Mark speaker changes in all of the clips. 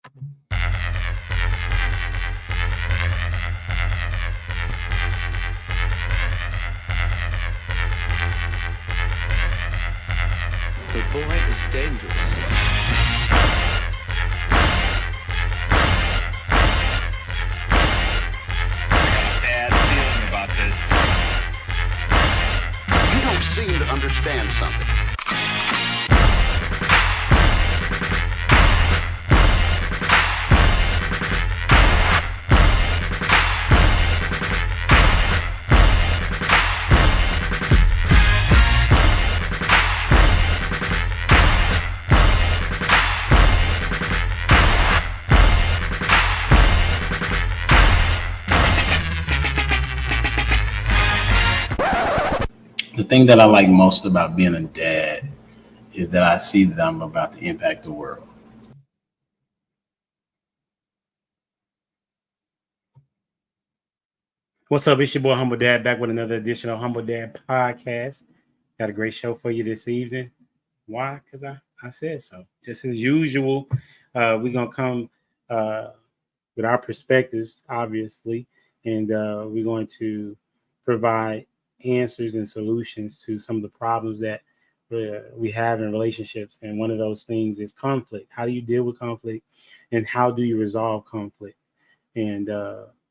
Speaker 1: The boy is dangerous.
Speaker 2: Bad feeling about this.
Speaker 3: You don't seem to understand something.
Speaker 4: The thing that I like most about being a dad is that I see that I'm about to impact the world. What's up? It's your boy Humble Dad back with another edition of Humble Dad Podcast. Got a great show for you this evening. Why? Because I said so. Just as usual, we're going to come with our perspectives, obviously, and we're going to provide answers and solutions to some of the problems that we have in relationships. And one of those things is conflict. How do you deal with conflict, and how do you resolve conflict? And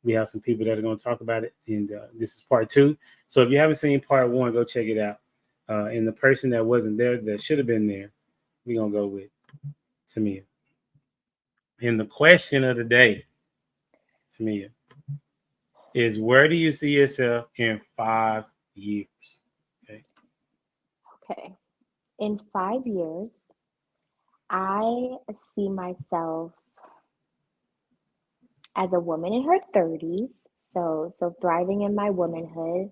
Speaker 4: we have some people that are going to talk about it. And this is part 2. So if you haven't seen part 1, go check it out. And the person that wasn't there, that should have been there, we're going to go with Tamia. And the question of the day, Tamia, is where do you see yourself in 5 years?
Speaker 5: Okay. In 5 years, I see myself as a woman in her 30s, so thriving in my womanhood.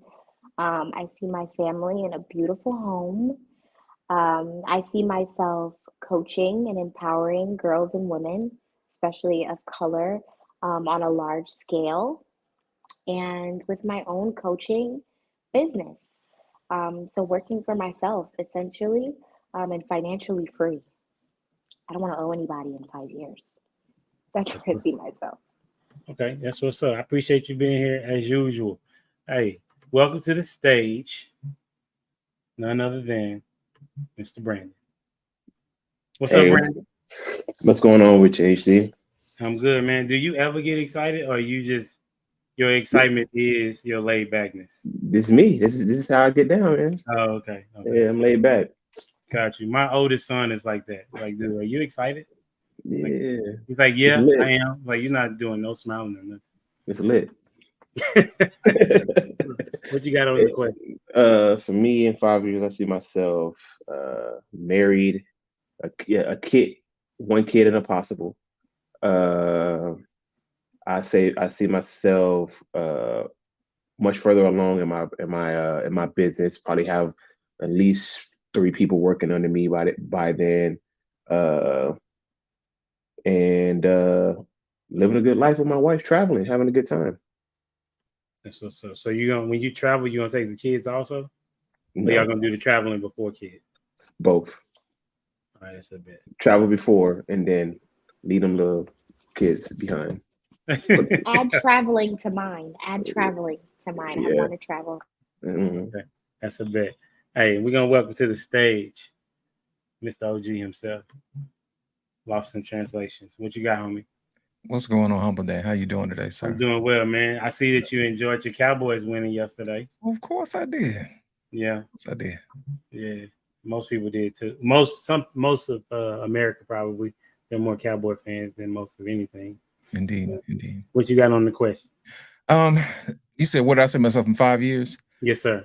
Speaker 5: I see my family in a beautiful home. I see myself coaching and empowering girls and women, especially of color, on a large scale, and with my own coaching business. So working for myself, essentially, and financially free. I don't want to owe anybody in 5 years. That's where I see myself.
Speaker 4: Okay, that's what's up. I appreciate you being here as usual. Hey, welcome to the stage. None other than Mr. Brandon. What's up, Brandon?
Speaker 6: What's going on with you, HD?
Speaker 4: I'm good, man. Do you ever get excited, or you just your excitement is your laid backness?
Speaker 6: This is me. This is how I get down, man.
Speaker 4: Oh, okay.
Speaker 6: Yeah, I'm laid back.
Speaker 4: Got you. My oldest son is like that. Like, dude, are you excited?
Speaker 6: Yeah.
Speaker 4: He's like, yeah, I am. Like, you're not doing no smiling or nothing.
Speaker 6: It's lit.
Speaker 4: What you got on the question?
Speaker 6: For me, in 5 years, I see myself married, a kid, one kid and a possible. I see myself much further along in my business. Probably have at least 3 people working under me by then, and living a good life with my wife, traveling, having a good time.
Speaker 4: That's what's up. So when you travel, you gonna take the kids also?
Speaker 6: No.
Speaker 4: Or y'all gonna do the traveling before kids?
Speaker 6: Both.
Speaker 4: All right, that's a bit.
Speaker 6: Travel before and then leave them little kids behind.
Speaker 5: Add traveling to mine. Yeah. I want to travel.
Speaker 6: Mm-hmm.
Speaker 4: Okay. That's a bit. Hey, we're gonna welcome to the stage Mr. OG himself. Lost in translations. What you got, homie?
Speaker 7: What's going on, Humble Dad? How you doing today, sir?
Speaker 4: I'm doing well, man. I see that you enjoyed your Cowboys winning yesterday.
Speaker 7: Of course I did.
Speaker 4: Yeah.
Speaker 7: Yes, I did.
Speaker 4: Yeah. Most people did too. Most of America probably. They're more Cowboy fans than most of anything.
Speaker 7: Indeed.
Speaker 4: What you got on the question?
Speaker 7: You said, what did I say myself in 5 years?
Speaker 4: Yes, sir.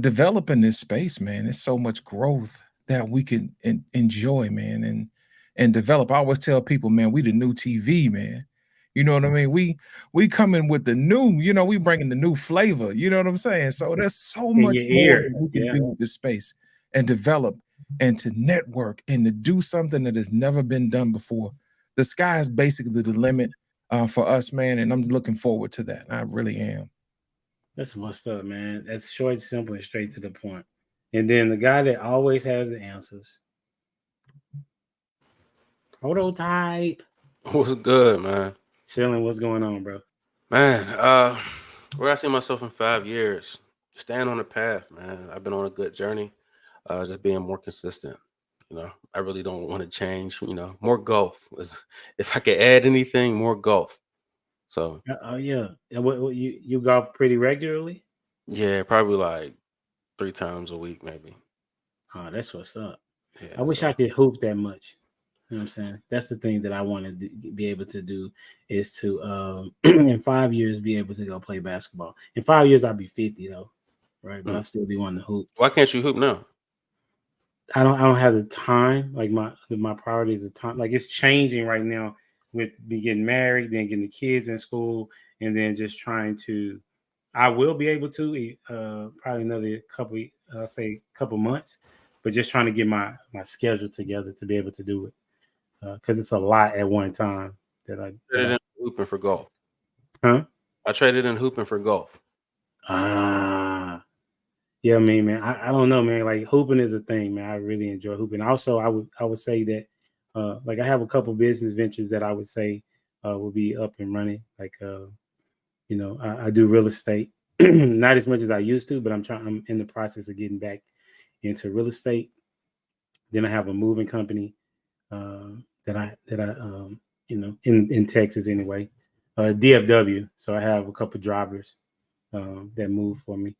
Speaker 7: Developing this space, man. There's so much growth that we can enjoy, man, and develop. I always tell people, man, we the new TV, man. You know what I mean? We come in with the new, we bringing the new flavor. You know what I'm saying? So there's so much more that we can do with this space and develop and to network and to do something that has never been done before. The sky is basically the limit for us, man, and I'm looking forward to that. I really am.
Speaker 4: That's what's up, man. That's short, simple, and straight to the point. And then the guy that always has the answers. Prototype.
Speaker 8: What's good, man?
Speaker 4: Chilling. What's going on, bro?
Speaker 8: Man, where I see myself in 5 years, staying on the path, man. I've been on a good journey, just being more consistent. I really don't want to change. More golf. If I could add anything, more golf. So
Speaker 4: Oh yeah. And what you golf pretty regularly?
Speaker 8: yeah, probably like 3 times a week, maybe.
Speaker 4: Oh, that's what's up.
Speaker 8: Yeah.
Speaker 4: I wish I
Speaker 8: So
Speaker 4: could hoop that much. You know what I'm saying? That's the thing that I want to be able to do is to in 5 years be able to go play basketball. In 5 years I'll be 50 though, right? But I'll still be wanting to hoop.
Speaker 8: why can't you hoop now?
Speaker 4: I don't have the time. Like my priority is the time. Like it's changing right now with me getting married, then getting the kids in school, and then just trying to. I will be able to probably another couple, say couple months, but just trying to get my schedule together to be able to do it because it's a lot at one time
Speaker 8: Traded in hooping for golf.
Speaker 4: huh?
Speaker 8: I traded in hooping for golf.
Speaker 4: Ah. Yeah, I mean, man, I don't know, man. Like hooping is a thing, man. I really enjoy hooping. Also, I would say that like I have a couple business ventures that I would say will be up and running. Like I do real estate, not as much as I used to, but I'm in the process of getting back into real estate. Then I have a moving company that I in Texas anyway, DFW. So I have a couple drivers that move for me.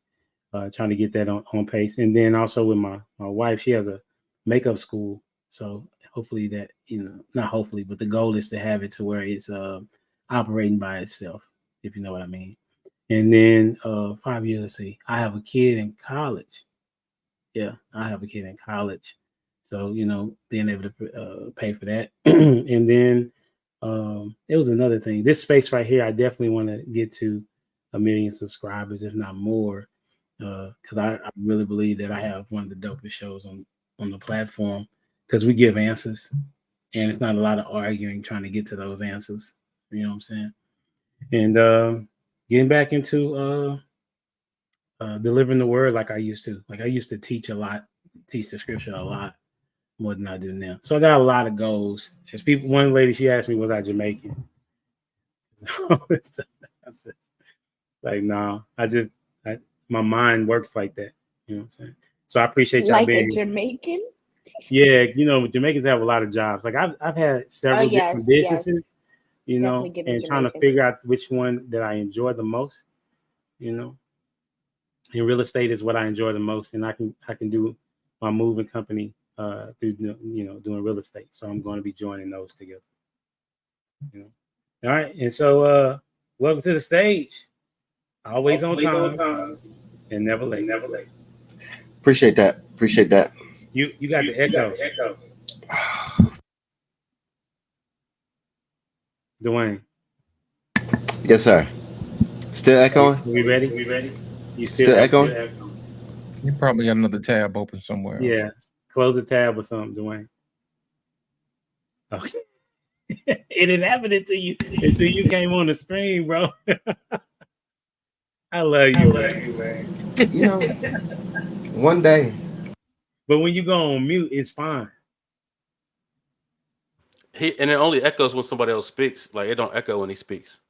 Speaker 4: Trying to get that on pace. And then also with my wife, she has a makeup school. So hopefully that, not hopefully, but the goal is to have it to where it's operating by itself, if you know what I mean. And then 5 years, let's see, I have a kid in college. Yeah, I have a kid in college. So, being able to pay for that. And then it was another thing. This space right here, I definitely want to get to 1 million subscribers, if not more. Because I really believe that I have one of the dopest shows on the platform because we give answers and it's not a lot of arguing trying to get to those answers. You know what I'm saying? And getting back into delivering the word like I used to. Like I used to teach a lot, teach the scripture a lot more than I do now. So I got a lot of goals. As people, one lady, she asked me, was I Jamaican? I said, like, no, my mind works like that. You know what I'm saying? So I appreciate y'all
Speaker 5: Like
Speaker 4: being
Speaker 5: a Jamaican?
Speaker 4: Yeah, Jamaicans have a lot of jobs. Like I've had several different
Speaker 5: Yes.
Speaker 4: businesses,
Speaker 5: Definitely giving
Speaker 4: and trying to
Speaker 5: Jamaican.
Speaker 4: figure out which one that I enjoy the most. And real estate is what I enjoy the most, and I can do my moving company through doing real estate. So I'm going to be joining those together. All right, and so welcome to the stage. Always on time and never late.
Speaker 9: Appreciate that.
Speaker 4: You got the echo. Dwayne.
Speaker 9: Yes, sir. Still echoing?
Speaker 4: We ready? You
Speaker 9: Still echoing?
Speaker 7: You probably got another tab open somewhere else.
Speaker 4: Yeah. Close the tab or something, Dwayne. Okay. It didn't happen until you came on the screen, bro. I love you, man.
Speaker 9: One day.
Speaker 4: But when you go on mute, it's fine.
Speaker 8: And it only echoes when somebody else speaks. Like it don't echo when he speaks.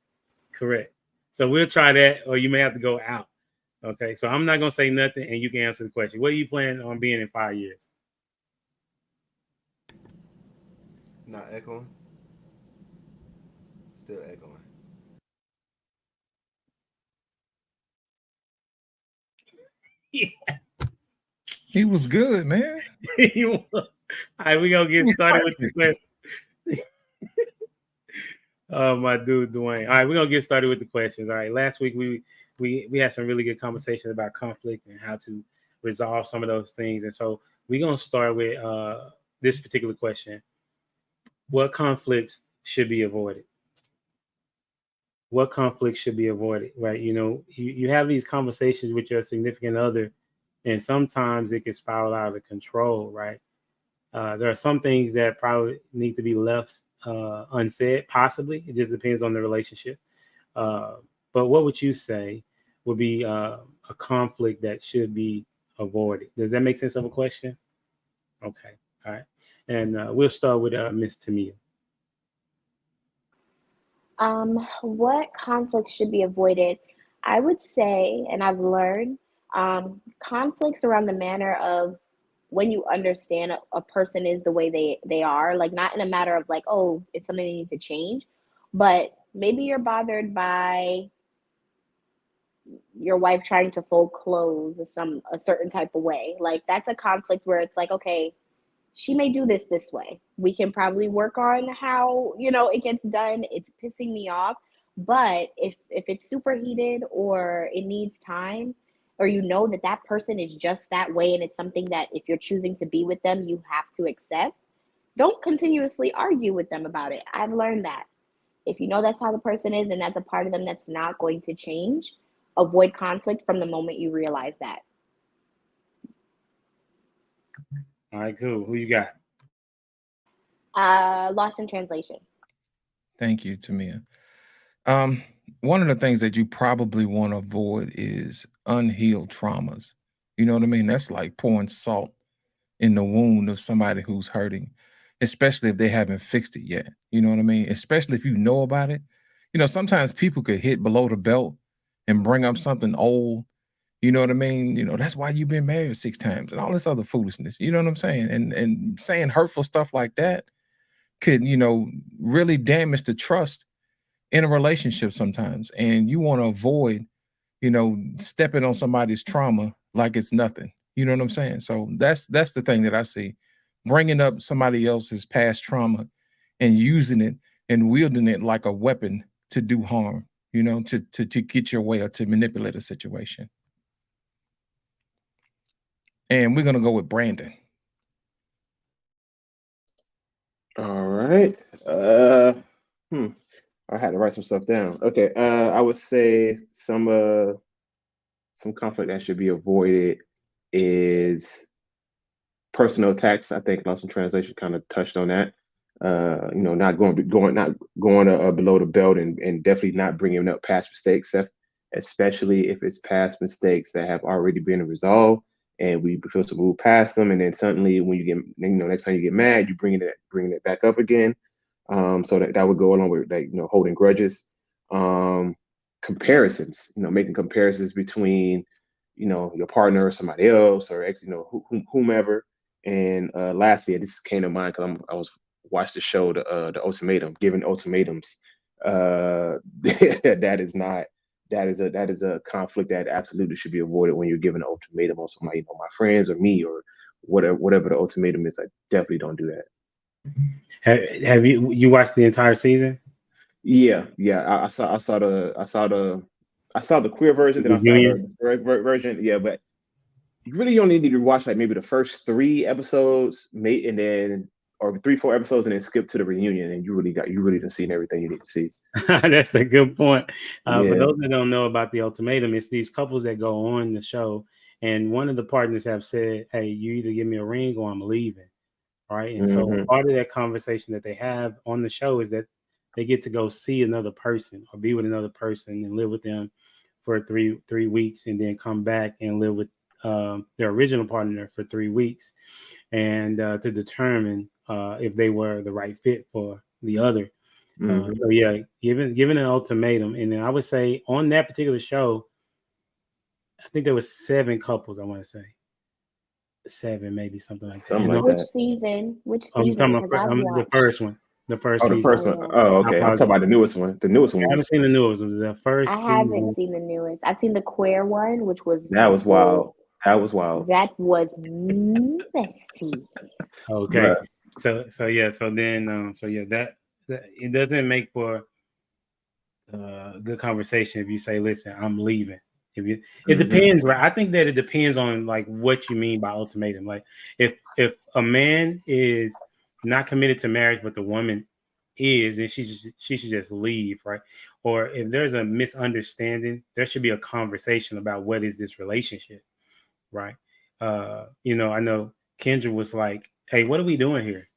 Speaker 4: Correct. So we'll try that, or you may have to go out. Okay. So I'm not gonna say nothing, and you can answer the question. What are you planning on being in 5 years?
Speaker 9: Not echoing. Still echoing.
Speaker 4: Yeah.
Speaker 7: He was good, man.
Speaker 4: All right, we're gonna get started with the question. Oh, my dude, Dwayne. All right, we're gonna get started with the questions. All right. Last week we had some really good conversations about conflict and how to resolve some of those things. And so we're gonna start with this particular question. What conflicts should be avoided? What conflicts should be avoided? Right. You have these conversations with your significant other, and sometimes it can spiral out of control, right? There are some things that probably need to be left unsaid, possibly. It just depends on the relationship. But what would you say would be a conflict that should be avoided? Does that make sense of a question? Okay. All right. And we'll start with Miss Tamia.
Speaker 5: What conflicts should be avoided? I would say, and I've learned, conflicts around the manner of when you understand a person is the way they are, like not in a matter of like, oh, it's something they need to change, but maybe you're bothered by your wife trying to fold clothes a certain type of way. Like that's a conflict where it's like, okay, she may do this way. We can probably work on how, it gets done. It's pissing me off. But if it's superheated or it needs time, or that person is just that way and it's something that if you're choosing to be with them, you have to accept, don't continuously argue with them about it. I've learned that. If you know that's how the person is and that's a part of them that's not going to change, avoid conflict from the moment you realize that.
Speaker 4: All right, cool. Who you got?
Speaker 5: Lost in translation.
Speaker 7: Thank you, Tamia. One of the things that you probably want to avoid is unhealed traumas. You know what I mean? That's like pouring salt in the wound of somebody who's hurting, especially if they haven't fixed it yet. You know what I mean? Especially if you know about it. Sometimes people could hit below the belt and bring up something old. You know what I mean? That's why you've been married 6 times and all this other foolishness. You know what I'm saying? And saying hurtful stuff like that could, really damage the trust in a relationship sometimes. And you want to avoid, stepping on somebody's trauma like it's nothing. You know what I'm saying? So that's the thing that I see. Bringing up somebody else's past trauma and using it and wielding it like a weapon to do harm, to get your way or to manipulate a situation. And we're going to go with Brandon.
Speaker 6: All right. I had to write some stuff down. Okay. I would say some conflict that should be avoided is personal attacks. I think Lost in Translation kind of touched on that. Not going below the belt and definitely not bringing up past mistakes, especially if it's past mistakes that have already been resolved and we feel to move past them. And then suddenly when you get, next time you get mad, you bringing it back up again. So that would go along with holding grudges, comparisons, making comparisons between, your partner or somebody else or whomever. And lastly, this came to mind because I was watched the show, the Ultimatum, giving ultimatums. That is a conflict that absolutely should be avoided when you're giving an ultimatum on somebody, my friends or me or whatever the ultimatum is. I definitely don't do that.
Speaker 4: Have you watched the entire season?
Speaker 6: Yeah. I saw the queer version, then I saw the direct version. Yeah, but you really only need to watch like maybe the first 3 episodes, and then or 3-4 episodes, and then skip to the reunion, and you really done seen everything you need to see.
Speaker 4: That's a good point. For those that don't know about the ultimatum, it's these couples that go on the show, and one of the partners have said, "Hey, you either give me a ring or I'm leaving." Right. And so part of that conversation that they have on the show is that they get to go see another person or be with another person and live with them for 3 weeks and then come back and live with their original partner for 3 weeks and to determine if they were the right fit for the other. So yeah, given an ultimatum. And then I would say on that particular show, I think there was 7 couples, I want to say. 7, maybe something like that.
Speaker 5: Which season?
Speaker 4: I'm talking about the first one. The first season.
Speaker 6: The first one. Oh, okay. I'm talking about the newest one. The newest one.
Speaker 4: I haven't seen the newest one. The first
Speaker 5: I haven't seen the newest. I've seen the queer one, which was
Speaker 6: wild. That was wild.
Speaker 5: That was messy.
Speaker 4: Okay. So yeah. So then that it doesn't make for good conversation if you say, "Listen, I'm leaving." It depends, right? I think that it depends on like what you mean by ultimatum. Like if a man is not committed to marriage, but the woman is, and she should just leave, right? Or if there's a misunderstanding, there should be a conversation about what is this relationship, right? I know Kendra was like, "Hey, what are we doing here?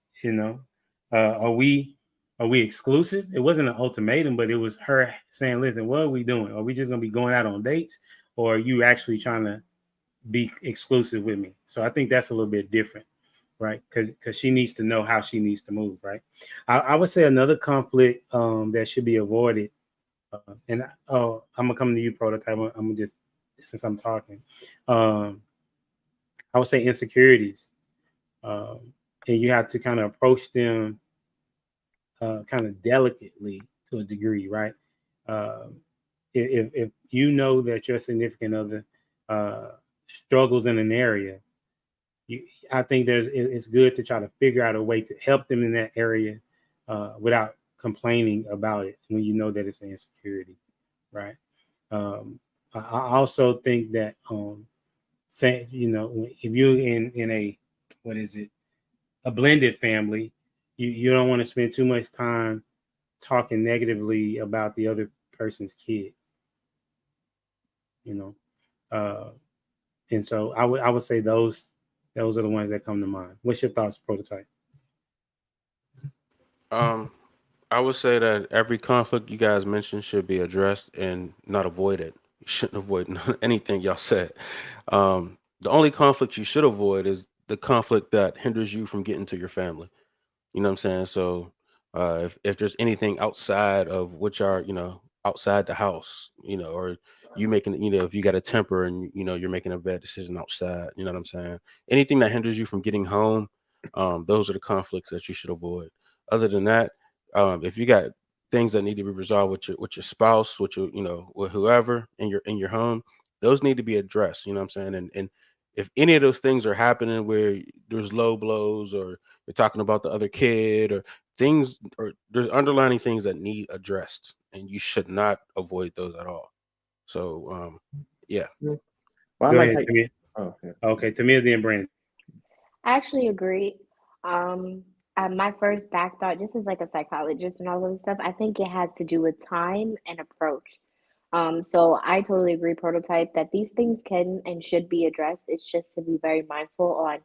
Speaker 4: Are we exclusive?" It wasn't an ultimatum, but it was her saying, "Listen, what are we doing? Are we just gonna be going out on dates, or are you actually trying to be exclusive with me?" So I think that's a little bit different. right? Because she needs to know how she needs to move, right? I would say another conflict that should be avoided, and I'm gonna come to you, Prototype. I'm gonna just, since I'm talking, I would say insecurities, and you have to kind of approach them kind of delicately to a degree, right? If you know that your significant other struggles in an area, I think it's good to try to figure out a way to help them in that area without complaining about it when you know that it's an insecurity, right? I also think that say, if you're in a, what is it, a blended family, you don't want to spend too much time talking negatively about the other person's kid, and so I would say those are the ones that come to mind. What's your thoughts, Prototype?
Speaker 8: I would say that every conflict you guys mentioned should be addressed and not avoided. You shouldn't avoid anything y'all said. The only conflict you should avoid is the conflict that hinders you from getting to your family. You know what I'm saying? So if there's anything outside of which are, outside the house, or you making, if you got a temper and you're making a bad decision outside, you know what I'm saying? Anything that hinders you from getting home, those are the conflicts that you should avoid. Other than that, if you got things that need to be resolved with your spouse, with your, with whoever in your home, those need to be addressed. You know what I'm saying? And if any of those things are happening where there's low blows, or you're talking about the other kid, or things, or there's underlying things that need addressed, and you should not avoid those at all. So yeah.
Speaker 6: Well, I
Speaker 4: Go
Speaker 6: like
Speaker 4: ahead,
Speaker 6: how
Speaker 4: Tamia.
Speaker 6: oh, yeah.
Speaker 4: Okay, Tamia, then Brandon.
Speaker 5: I actually agree. My first back thought, just as like a psychologist and all of this stuff, I think it has to do with time and approach. So I totally agree, Prototype, that these things can and should be addressed. It's just to be very mindful on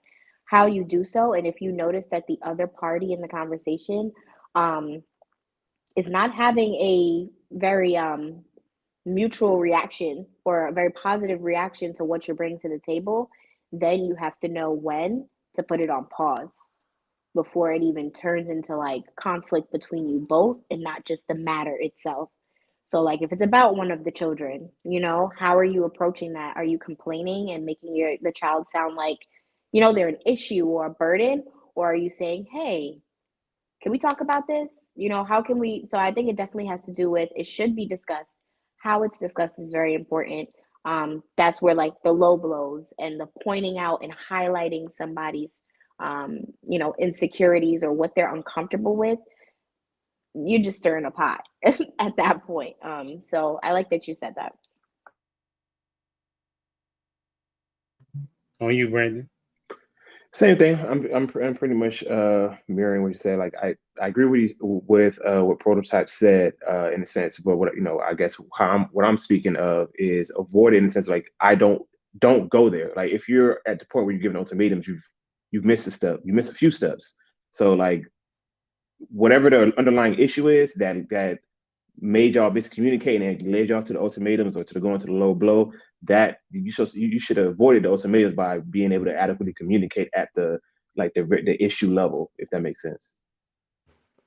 Speaker 5: how you do so. And if you notice that the other party in the conversation um, is not having a very mutual reaction or a very positive reaction to what you're bringing to the table, then you have to know when to put it on pause before it even turns into like conflict between you both and not just the matter itself. So like if it's about one of the children, how are you approaching that? Are you complaining and making the child sound like, they're an issue or a burden? Or are you saying, hey, can we talk about this? How can we? So I think it definitely has to do with, it should be discussed. How it's discussed is very important. That's where like the low blows and the pointing out and highlighting somebody's, insecurities or what they're uncomfortable with, you just stir in a pot at that point. So I like that you said that.
Speaker 4: On you, Brandon.
Speaker 6: Same thing. I'm pretty much mirroring what you said. Like I agree with what Prototype said in a sense, but what I guess what I'm speaking of is avoid it in the sense of, like, I don't go there. Like if you're at the point where you're giving ultimatums, you've missed a step. You missed a few steps. So like whatever the underlying issue is that made y'all miscommunicate and led y'all to the ultimatums or to the going to the low blow, that you should have avoided the ultimatums by being able to adequately communicate at the issue level, if that makes sense.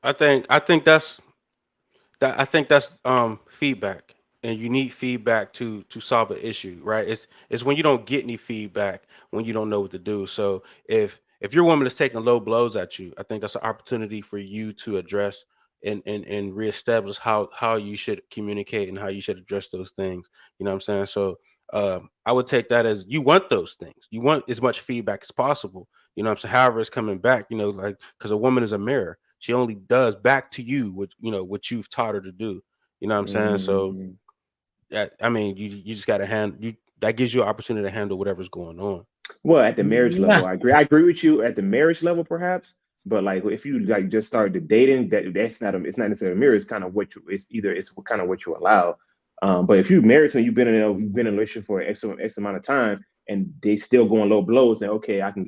Speaker 8: I think that's feedback, and you need feedback to solve an issue, right? It's when you don't get any feedback, when you don't know what to do. So if your woman is taking low blows at you, I think that's an opportunity for you to address and reestablish how you should communicate and how you should address those things. You know what I'm saying? So I would take that as you want those things. You want as much feedback as possible. You know what I'm saying? However, it's coming back, like, because a woman is a mirror. She only does back to you what you've taught her to do. You know what I'm saying? So I mean, you just got to that gives you an opportunity to handle whatever's going on.
Speaker 6: Well, at the marriage level, I agree with you at the marriage level, perhaps. But like if you like just started dating, it's not necessarily a mirror. It's kind of what it's kind of what you allow. But if you're married to and you've been in a relationship for X amount of time and they still going low blows, then okay, I can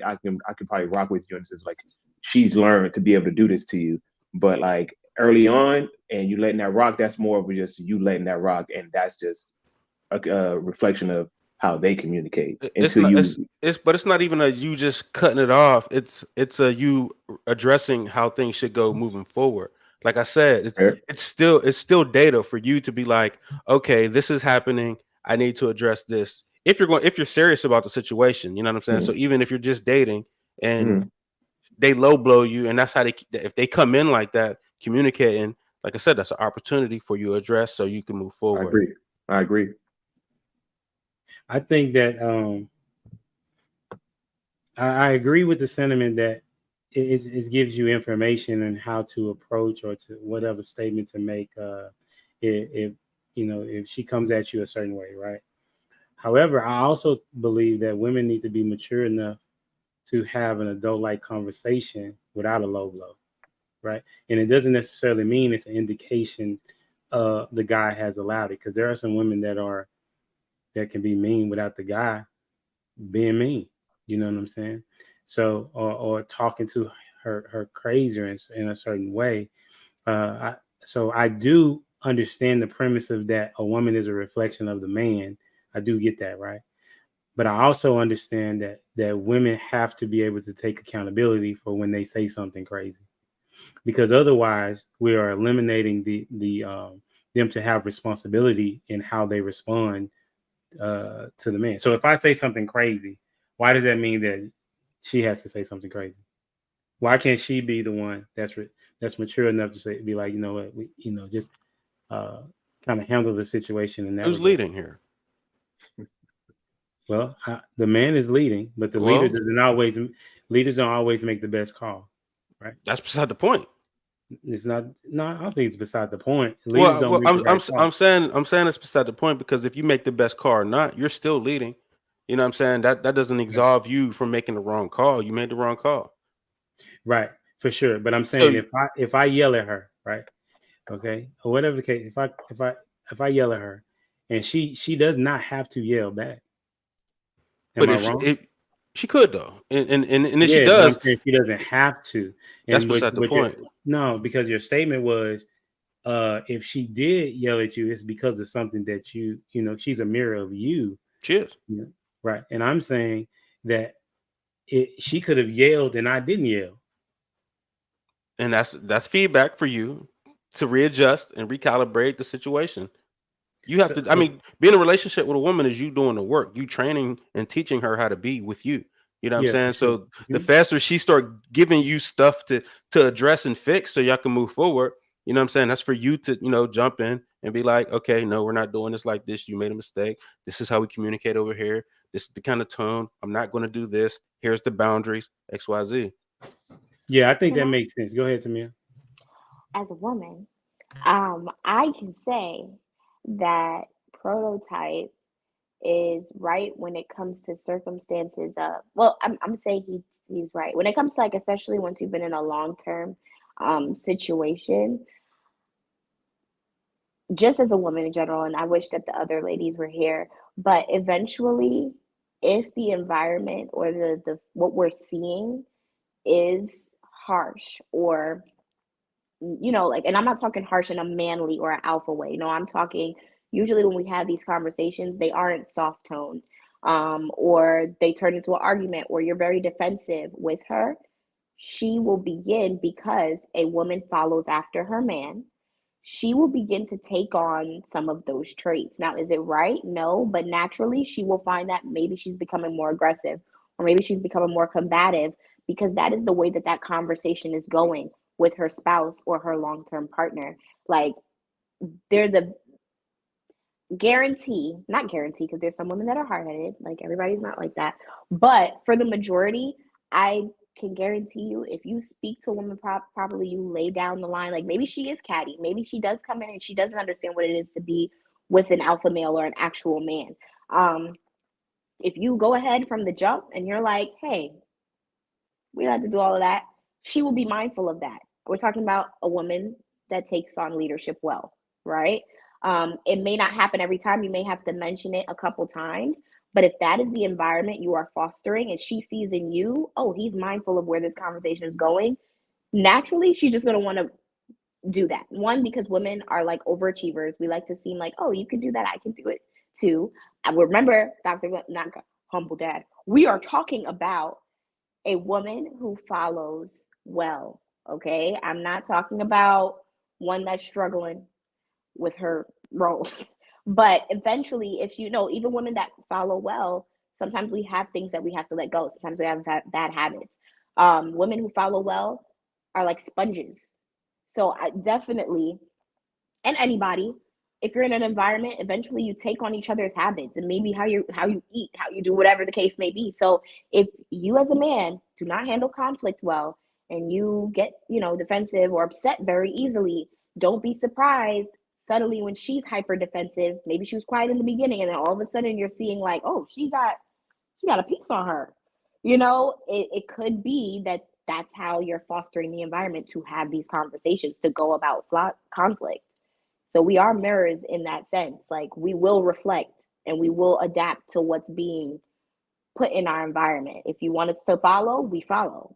Speaker 6: probably rock with you. And it's like she's learned to be able to do this to you. But like early on and you letting that rock, that's more of just you letting that rock, and that's just a reflection of how they communicate
Speaker 8: It's
Speaker 6: until
Speaker 8: not
Speaker 6: you.
Speaker 8: but it's not even a you just cutting it off. It's a you addressing how things should go moving forward. Like I said, it's still data for you to be like, okay, this is happening. I need to address this. If you're serious about the situation, you know what I'm saying? So even if you're just dating and they low blow you, and that's how if they come in like that, communicating, like I said, that's an opportunity for you to address so you can move forward.
Speaker 6: I agree.
Speaker 4: I think that I agree with the sentiment that it gives you information on how to approach or to whatever statement to make if if she comes at you a certain way, right? However, I also believe that women need to be mature enough to have an adult-like conversation without a low blow, right? And it doesn't necessarily mean it's an indication the guy has allowed it, because there are some women that can be mean without the guy being mean. You know what I'm saying? So, or talking to her crazier in a certain way. So I do understand the premise of that a woman is a reflection of the man. I do get that, right? But I also understand that women have to be able to take accountability for when they say something crazy, because otherwise we are eliminating them to have responsibility in how they respond to the man. So if I say something crazy, why does that mean that she has to say something crazy? Why can't she be the one that's mature enough to be like, you know what, we just kind of handle the situation in that
Speaker 8: Who's
Speaker 4: regard.
Speaker 8: leading here?
Speaker 4: Well, the man is leading, but the leaders don't always make the best call, right?
Speaker 8: That's beside the point.
Speaker 4: It's not. No, I don't think it's beside the point.
Speaker 8: I'm saying it's beside the point, because if you make the best call or not, you're still leading. You know what I'm saying? That doesn't absolve you from making the wrong call. You made the wrong call.
Speaker 4: Right, for sure. But I'm saying if I yell at her, right? Okay, or whatever the case, if I yell at her and she does not have to yell back. Am I wrong?
Speaker 8: She could though, and if she does,
Speaker 4: she doesn't have to.
Speaker 8: That's beside the point.
Speaker 4: No, because your statement was, if she did yell at you, it's because of something that she's a mirror of you.
Speaker 8: She is.
Speaker 4: Right, and I'm saying that she could have yelled and I didn't yell,
Speaker 8: and that's feedback for you to readjust and recalibrate the situation. You have to. I mean, being in a relationship with a woman is you doing the work. You training and teaching her how to be with you. You know what I'm saying? So the faster she start giving you stuff to address and fix, so y'all can move forward. You know what I'm saying? That's for you to jump in and be like, okay, no, we're not doing this like this. You made a mistake. This is how we communicate over here. This is the kind of tone. I'm not going to do this. Here's the boundaries. XYZ.
Speaker 4: Yeah, I think that makes sense. Go ahead, Tamia.
Speaker 5: As a woman, I can say that Prototype is right when it comes to circumstances of, well, I'm saying he's right when it comes to, like, especially once you've been in a long-term situation, just as a woman in general, and I wish that the other ladies were here, but eventually, if the environment or the what we're seeing is harsh, or like, and I'm not talking harsh in a manly or an alpha way. No, I'm talking usually when we have these conversations, they aren't soft toned, or they turn into an argument, or you're very defensive with her. She will begin, because a woman follows after her man, she will begin to take on some of those traits. Now, is it right? No, but naturally she will find that maybe she's becoming more aggressive, or maybe she's becoming more combative, because that is the way that conversation is going with her spouse or her long-term partner. Like, there's a not guarantee, because there's some women that are hard-headed, like, everybody's not like that, but for the majority, I can guarantee you, if you speak to a woman properly, you lay down the line, like, maybe she is catty, maybe she does come in and she doesn't understand what it is to be with an alpha male or an actual man. If you go ahead from the jump and you're like, hey, we don't have to do all of that, she will be mindful of that. We're talking about a woman that takes on leadership well, right? It may not happen every time. You may have to mention it a couple times, but if that is the environment you are fostering and she sees in you, oh, he's mindful of where this conversation is going, naturally, she's just going to want to do that. One, because women are like overachievers. We like to seem like, oh, you can do that, I can do it. to, remember, Dr. Naka, humble dad, we are talking about a woman who follows well, okay? I'm not talking about one that's struggling with her roles. But eventually, if you know, even women that follow well, sometimes we have things that we have to let go. Sometimes we have bad habits. Women who follow well are like sponges. So I definitely, and anybody, if you're in an environment, eventually you take on each other's habits and maybe how you eat, how you do whatever the case may be. So if you as a man do not handle conflict well and you get, defensive or upset very easily, don't be surprised suddenly when she's hyper defensive. Maybe she was quiet in the beginning and then all of a sudden you're seeing like, oh, she got a piece on her. It could be that that's how you're fostering the environment to have these conversations, to go about conflict. So we are mirrors in that sense. Like, we will reflect and we will adapt to what's being put in our environment. If you want us to follow, we follow.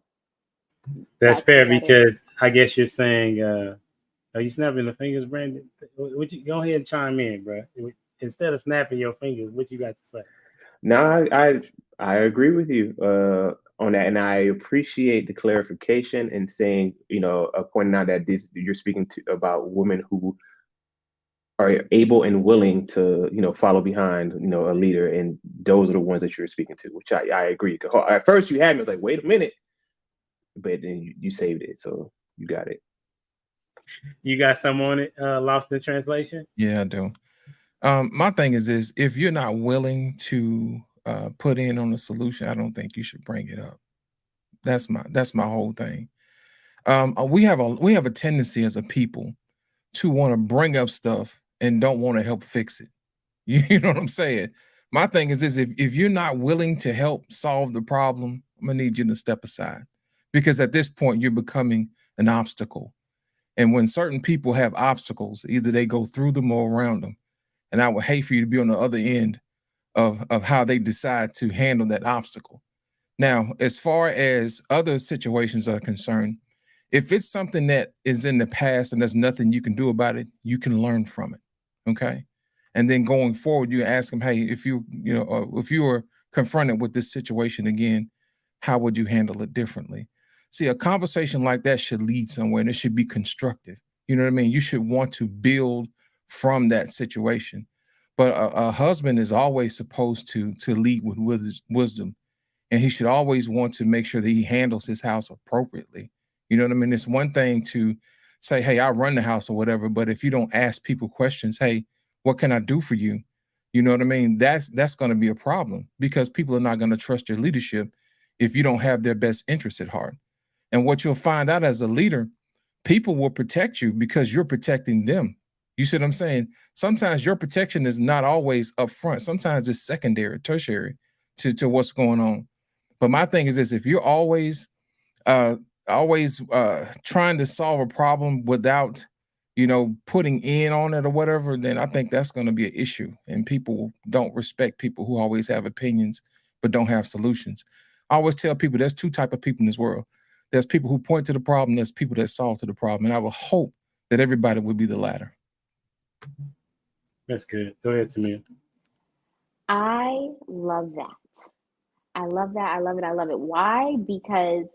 Speaker 4: That's fair, because I guess you're saying, are you snapping the fingers, Brandon? Go ahead and chime in, bro. Instead of snapping your fingers, what you got to say?
Speaker 6: No, I agree with you on that, and I appreciate the clarification and saying, pointing out that you're speaking about women who are able and willing to, follow behind, a leader, and those are the ones that you're speaking to, which I agree. At first, you had me, I was like, wait a minute, but then you saved it, so you got it.
Speaker 4: You got some on it, Lost in Translation?
Speaker 7: Yeah, I do. My thing is this: if you're not willing to put in on a solution, I don't think you should bring it up. That's my whole thing. We have a tendency as a people to want to bring up stuff and don't want to help fix it. You know what I'm saying? My thing is this: if you're not willing to help solve the problem, I'm gonna need you to step aside, because at this point you're becoming an obstacle. And when certain people have obstacles, either they go through them or around them. And I would hate for you to be on the other end of how they decide to handle that obstacle. Now, as far as other situations are concerned, if it's something that is in the past and there's nothing you can do about it, you can learn from it. Okay. And then going forward, you ask them, hey, if you were confronted with this situation again, how would you handle it differently? See, a conversation like that should lead somewhere, and it should be constructive. You know what I mean? You should want to build from that situation. But a husband is always supposed to lead with wisdom, and he should always want to make sure that he handles his house appropriately. You know what I mean? It's one thing to say, hey, I run the house or whatever, but if you don't ask people questions, hey, what can I do for you? You know what I mean? That's going to be a problem, because people are not going to trust your leadership if you don't have their best interests at heart. And what you'll find out as a leader, people will protect you because you're protecting them. You see what I'm saying? Sometimes your protection is not always up front. Sometimes it's secondary, tertiary to what's going on. But my thing is this: if you're always trying to solve a problem without, putting in on it or whatever, then I think that's going to be an issue. And people don't respect people who always have opinions but don't have solutions. I always tell people there's two types of people in this world. There's people who point to the problem. There's people that solve to the problem. And I will hope that everybody would be the latter.
Speaker 4: That's good. Go ahead, Tamia.
Speaker 5: I love that. I love that. I love it. I love it. Why? Because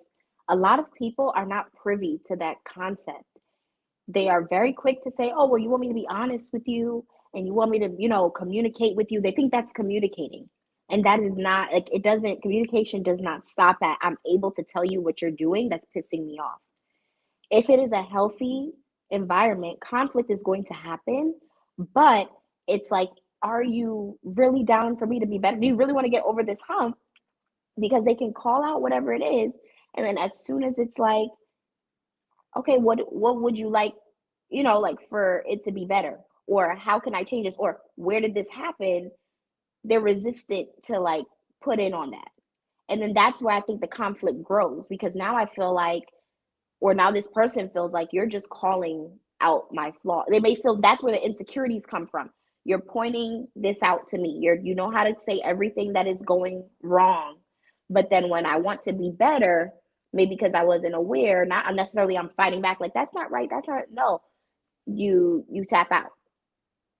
Speaker 5: a lot of people are not privy to that concept. They are very quick to say, oh, well, you want me to be honest with you and you want me to, communicate with you. They think that's communicating. And that is not, like, communication does not stop at, I'm able to tell you what you're doing. That's pissing me off. If it is a healthy environment, conflict is going to happen, but it's like, are you really down for me to be better? Do you really want to get over this hump? Because they can call out whatever it is. And then as soon as it's like, okay, what would you like, for it to be better? Or how can I change this? Or where did this happen? They're resistant to put in on that. And then that's where I think the conflict grows, because now I feel like, or now this person feels like you're just calling out my flaw. They may feel that's where the insecurities come from. You're pointing this out to me. You know how to say everything that is going wrong. But then when I want to be better, maybe because I wasn't aware, not necessarily I'm fighting back, like, that's not right. That's not, no, you tap out.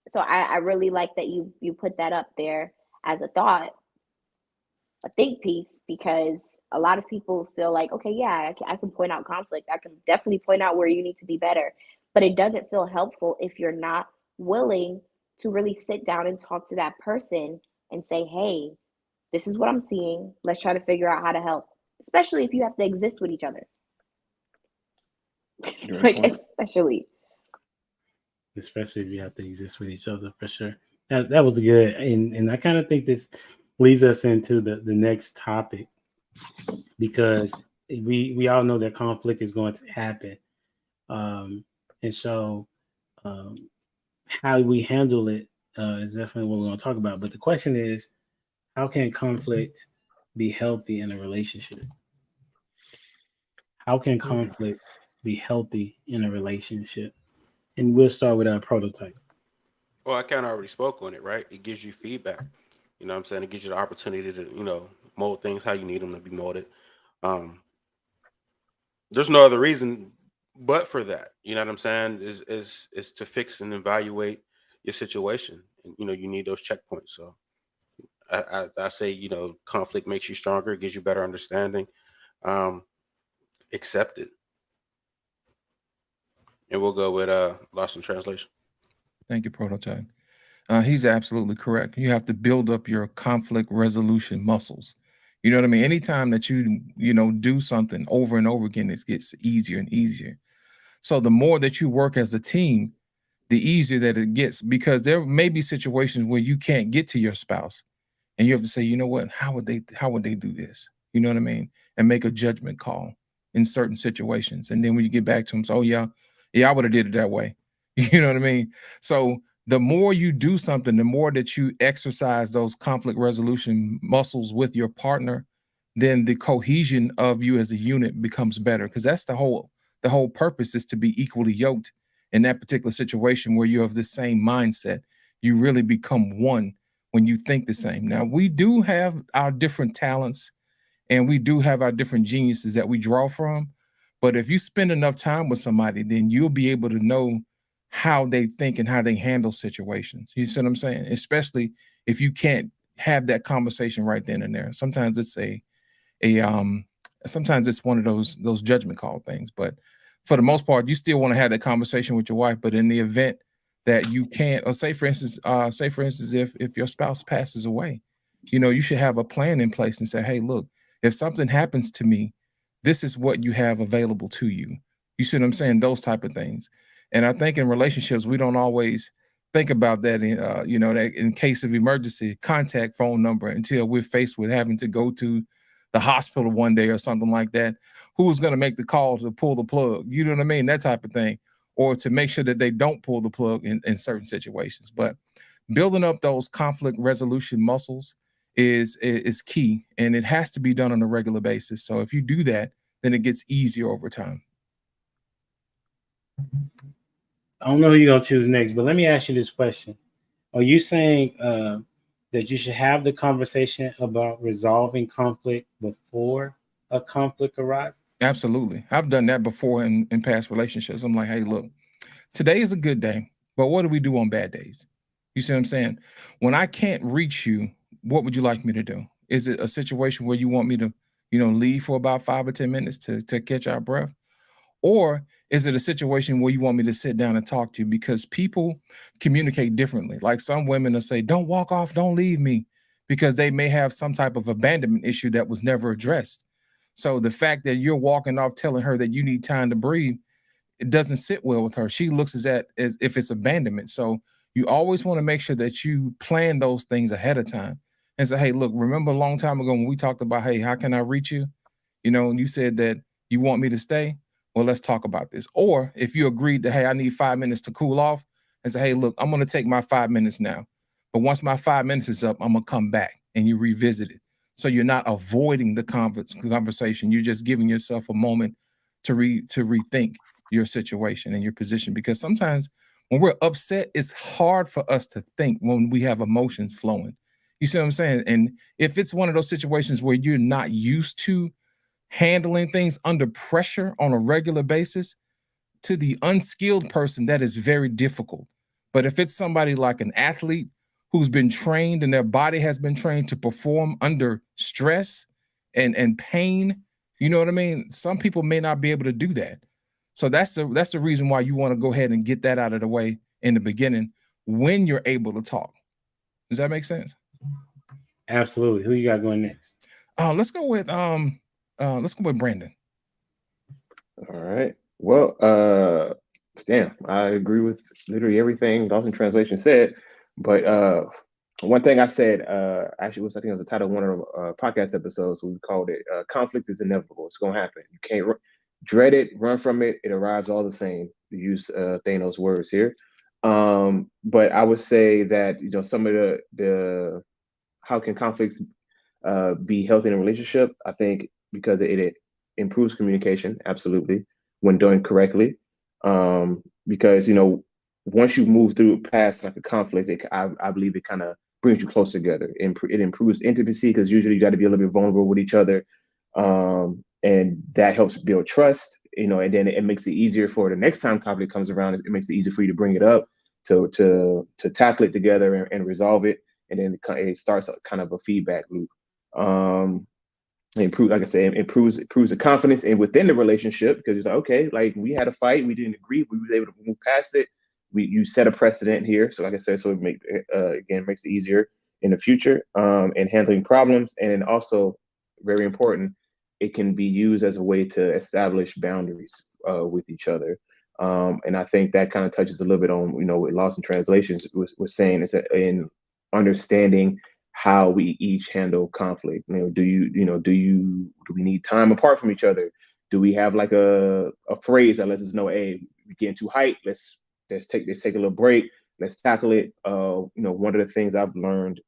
Speaker 5: So I really like that you put that up there as a thought, a think piece, because a lot of people feel like, okay, yeah, I can point out conflict. I can definitely point out where you need to be better, but it doesn't feel helpful if you're not willing to really sit down and talk to that person and say, hey, this is what I'm seeing. Let's try to figure out how to help, especially if you have to exist with each other. Like, especially
Speaker 4: if you have to exist with each other, for sure. That was good, and I kind of think this leads us into the next topic, because we all know that conflict is going to happen, and so how we handle it is definitely what we're going to talk about. But the question is, how can conflict be healthy in a relationship? How can conflict be healthy in a relationship? And we'll start with our prototype.
Speaker 8: Well, I kind of already spoke on it, right? It gives you feedback. You know what I'm saying? It gives you the opportunity to, mold things how you need them to be molded. There's no other reason but for that. You know what I'm saying? Is to fix and evaluate your situation. And, you need those checkpoints. So I say, conflict makes you stronger. It gives you better understanding. Accept it. And we'll go with Lost in Translation.
Speaker 7: Thank you, Prototype. He's absolutely correct. You have to build up your conflict resolution muscles. You know what I mean? Anytime that you do something over and over again, it gets easier and easier. So the more that you work as a team, the easier that it gets, because there may be situations where you can't get to your spouse and you have to say, you know what, how would they do this? You know what I mean? And make a judgment call in certain situations. And then when you get back to them, so, oh yeah, I would have did it that way. You know what I mean? So the more you do something, the more that you exercise those conflict resolution muscles with your partner, then the cohesion of you as a unit becomes better, because that's the whole purpose, is to be equally yoked in that particular situation where you have the same mindset. You really become one when you think the same. Now, we do have our different talents and we do have our different geniuses that we draw from. But if you spend enough time with somebody, then you'll be able to know how they think and how they handle situations. You see what I'm saying? Especially if you can't have that conversation right then and there. Sometimes it's sometimes it's one of those judgment call things. But for the most part, you still want to have that conversation with your wife. But in the event that you can't, or say for instance, if your spouse passes away, you should have a plan in place and say, hey, look, if something happens to me, this is what you have available to you. You see what I'm saying? Those type of things. And I think in relationships, we don't always think about that that in case of emergency, contact phone number until we're faced with having to go to the hospital one day or something like that. Who's going to make the call to pull the plug? You know what I mean? That type of thing. Or to make sure that they don't pull the plug in certain situations. But building up those conflict resolution muscles is key, and it has to be done on a regular basis. So if you do that, then it gets easier over time.
Speaker 4: I don't know who you're going to choose next, but let me ask you this question. Are you saying that you should have the conversation about resolving conflict before a conflict arises?
Speaker 7: Absolutely. I've done that before in past relationships. I'm like, hey, look, today is a good day, but what do we do on bad days? You see what I'm saying? When I can't reach you, what would you like me to do? Is it a situation where you want me to, leave for about 5 or 10 minutes to catch our breath? Or is it a situation where you want me to sit down and talk to you? Because people communicate differently. Like some women will say, don't walk off, don't leave me, because they may have some type of abandonment issue that was never addressed. So the fact that you're walking off telling her that you need time to breathe, it doesn't sit well with her. She looks at as if it's abandonment. So you always want to make sure that you plan those things ahead of time and say, hey, look, remember a long time ago when we talked about, hey, how can I reach you? And you said that you want me to stay. Well, let's talk about this. Or if you agreed that, hey, I need 5 minutes to cool off, and say, hey, look, I'm going to take my 5 minutes now. But once my 5 minutes is up, I'm going to come back, and you revisit it. So you're not avoiding the conversation. You're just giving yourself a moment to rethink your situation and your position. Because sometimes when we're upset, it's hard for us to think when we have emotions flowing. You see what I'm saying? And if it's one of those situations where you're not used to handling things under pressure on a regular basis, to the unskilled person, that is very difficult. But if it's somebody like an athlete who's been trained and their body has been trained to perform under stress and pain, you know what I mean? Some people may not be able to do that. So that's the reason why you want to go ahead and get that out of the way in the beginning when you're able to talk. Does that make sense?
Speaker 4: Absolutely. Who you got going next?
Speaker 7: Let's go with Brandon.
Speaker 6: All right. Well, damn, I agree with literally everything Lost in Translation said. But one thing I said, actually, I think it was the title of one of our podcast episodes. We called it "Conflict is Inevitable. It's gonna happen. You can't dread it, run from it. It arrives all the same." To use Thanos' words here. But I would say that some of the how can conflicts be healthy in a relationship? I think because it improves communication, absolutely, when done correctly. Because once you move through past like a conflict, I believe it kind of brings you closer together. It improves intimacy because usually you got to be a little bit vulnerable with each other, and that helps build trust. And then it makes it easier for the next time conflict comes around. It makes it easier for you to bring it up, to tackle it together and resolve it, and then it starts kind of a feedback loop. Like I said, improves the confidence and within the relationship, because it's like, okay, like we had a fight, we didn't agree, we were able to move past it. You set a precedent here, so like I said, so it makes it easier in the future in handling problems, and then also very important, it can be used as a way to establish boundaries with each other. And I think that kind of touches a little bit on what Lost in Translations was saying, is that in understanding how we each handle conflict. Do we need time apart from each other? Do we have like a phrase that lets us know, hey, we're getting too hyped, let's take a little break, let's tackle it. One of the things I've learned,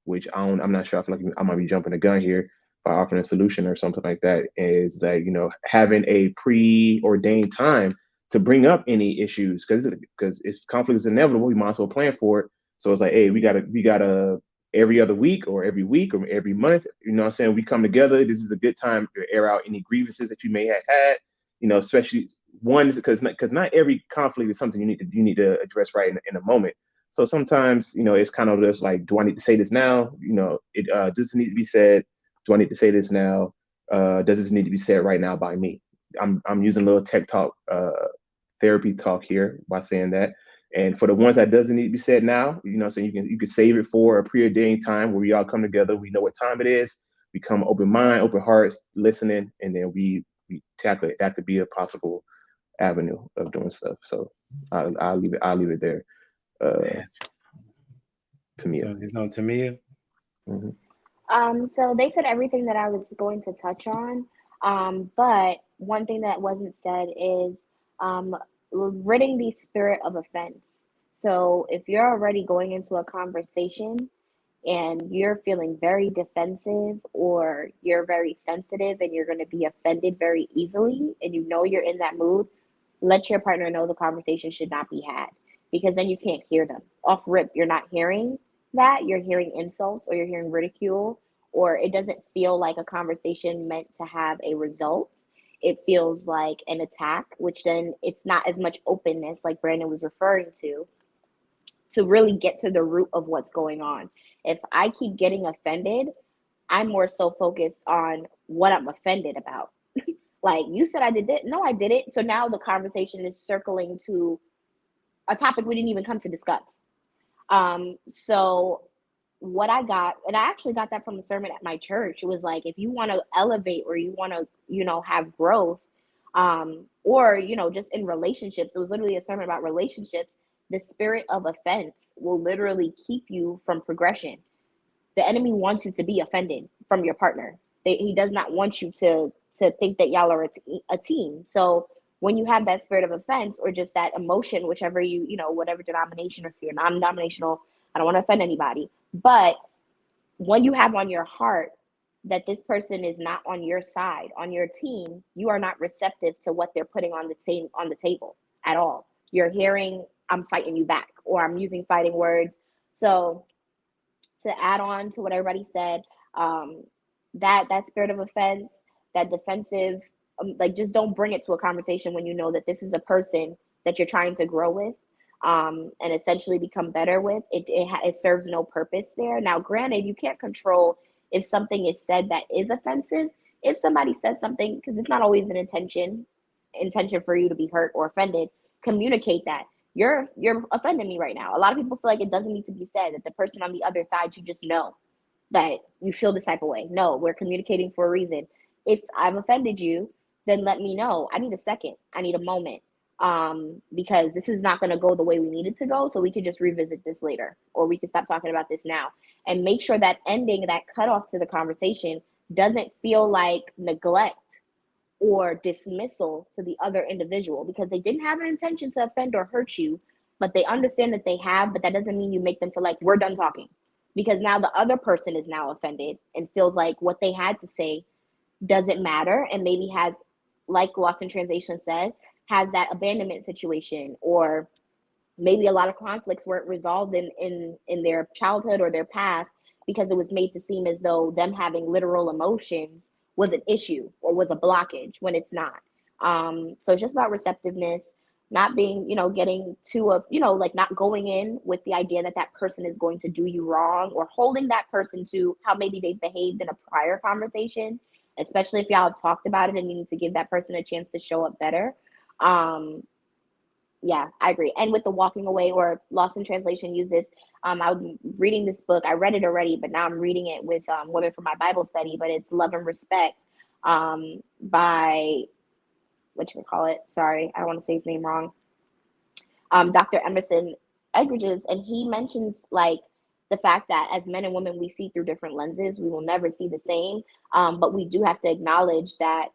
Speaker 6: which I'm not sure, I feel like I might be jumping the gun here by offering a solution or something like that, is that having a preordained time to bring up any issues, because if conflict is inevitable, we might as well plan for it. So it's like, hey, we gotta every other week or every week or every month, what I'm saying, we come together. This is a good time to air out any grievances that you may have had, especially one, because not every conflict is something you need to address right in a moment. So sometimes, it's kind of just like, do I need to say this now? Does this need to be said? Do I need to say this now? Does this need to be said right now by me? I'm using a little tech talk, therapy talk here by saying that. And for the ones that doesn't need to be said now, so you can save it for a preordained time where we all come together. We know what time it is. We come open mind, open hearts, listening, and then we tackle it. That could be a possible avenue of doing stuff. So I'll leave it there. Tamia.
Speaker 4: So it's on Tamia.
Speaker 6: Mm-hmm.
Speaker 5: So they said everything that I was going to touch on. But one thing that wasn't said is ridding the spirit of offense. So if you're already going into a conversation and you're feeling very defensive, or you're very sensitive and you're going to be offended very easily, and you're in that mood, let your partner know the conversation should not be had, because then you can't hear them. Off rip, you're not hearing that. You're hearing insults, or you're hearing ridicule, or it doesn't feel like a conversation meant to have a result. It feels like an attack, which then it's not as much openness, like Brandon was referring to really get to the root of what's going on. If I keep getting offended, I'm more so focused on what I'm offended about. Like, you said I did it. No, I didn't. So now the conversation is circling to a topic we didn't even come to discuss. So what I got, and I actually got that from a sermon at my church. It was like, if you want to elevate, or you want to, have growth, or, just in relationships, it was literally a sermon about relationships. The spirit of offense will literally keep you from progression. The enemy wants you to be offended from your partner. He does not want you to think that y'all are a team. So when you have that spirit of offense, or just that emotion, whichever whatever denomination, or if you're non-denominational, I don't want to offend anybody. But when you have on your heart that this person is not on your side, on your team, you are not receptive to what they're putting on the table at all. You're hearing, I'm fighting you back, or I'm using fighting words. So to add on to what everybody said, that spirit of offense, that defensive, just don't bring it to a conversation when you know that this is a person that you're trying to grow with. and essentially become better with, it serves no purpose there. Now, granted, you can't control if something is said that is offensive. If somebody says something, because it's not always an intention for you to be hurt or offended, communicate that. You're offending me right now. A lot of people feel like it doesn't need to be said, that the person on the other side, you just know that you feel this type of way. No, we're communicating for a reason. If I've offended you, then let me know. I need a second. I need a moment. Because this is not going to go the way we need it to go. So we could just revisit this later, or we could stop talking about this now, and make sure that ending, that cutoff to the conversation doesn't feel like neglect or dismissal to the other individual, because they didn't have an intention to offend or hurt you, but they understand that they have, but that doesn't mean you make them feel like we're done talking, because now the other person is now offended and feels like what they had to say doesn't matter, and maybe has, like Lost in Translation said, has that abandonment situation, or maybe a lot of conflicts weren't resolved in their childhood or their past, because it was made to seem as though them having literal emotions was an issue or was a blockage, when it's not. So it's just about receptiveness, not being, getting to like not going in with the idea that that person is going to do you wrong, or holding that person to how maybe they behaved in a prior conversation, especially if y'all have talked about it and you need to give that person a chance to show up better. Yeah, I agree. And with the walking away, or Lost in Translation, use this. I was reading this book. I read it already, but now I'm reading it with women for my Bible study. But it's Love and Respect by, sorry, I don't want to say his name wrong. Dr. Emerson Eggridge, and he mentions like the fact that as men and women, we see through different lenses. We will never see the same, but we do have to acknowledge that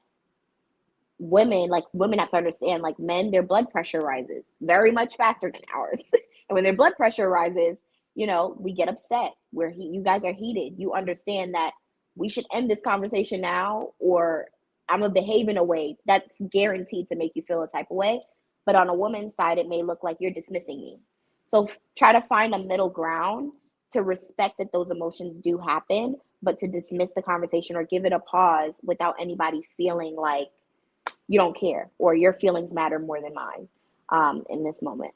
Speaker 5: women have to understand, like men, their blood pressure rises very much faster than ours. And when their blood pressure rises, we get upset. You guys are heated. You understand that we should end this conversation now, or I'm gonna behave in a way that's guaranteed to make you feel a type of way. But on a woman's side, it may look like you're dismissing me. So try to find a middle ground to respect that those emotions do happen, but to dismiss the conversation or give it a pause without anybody feeling like you don't care or your feelings matter more than mine in this moment.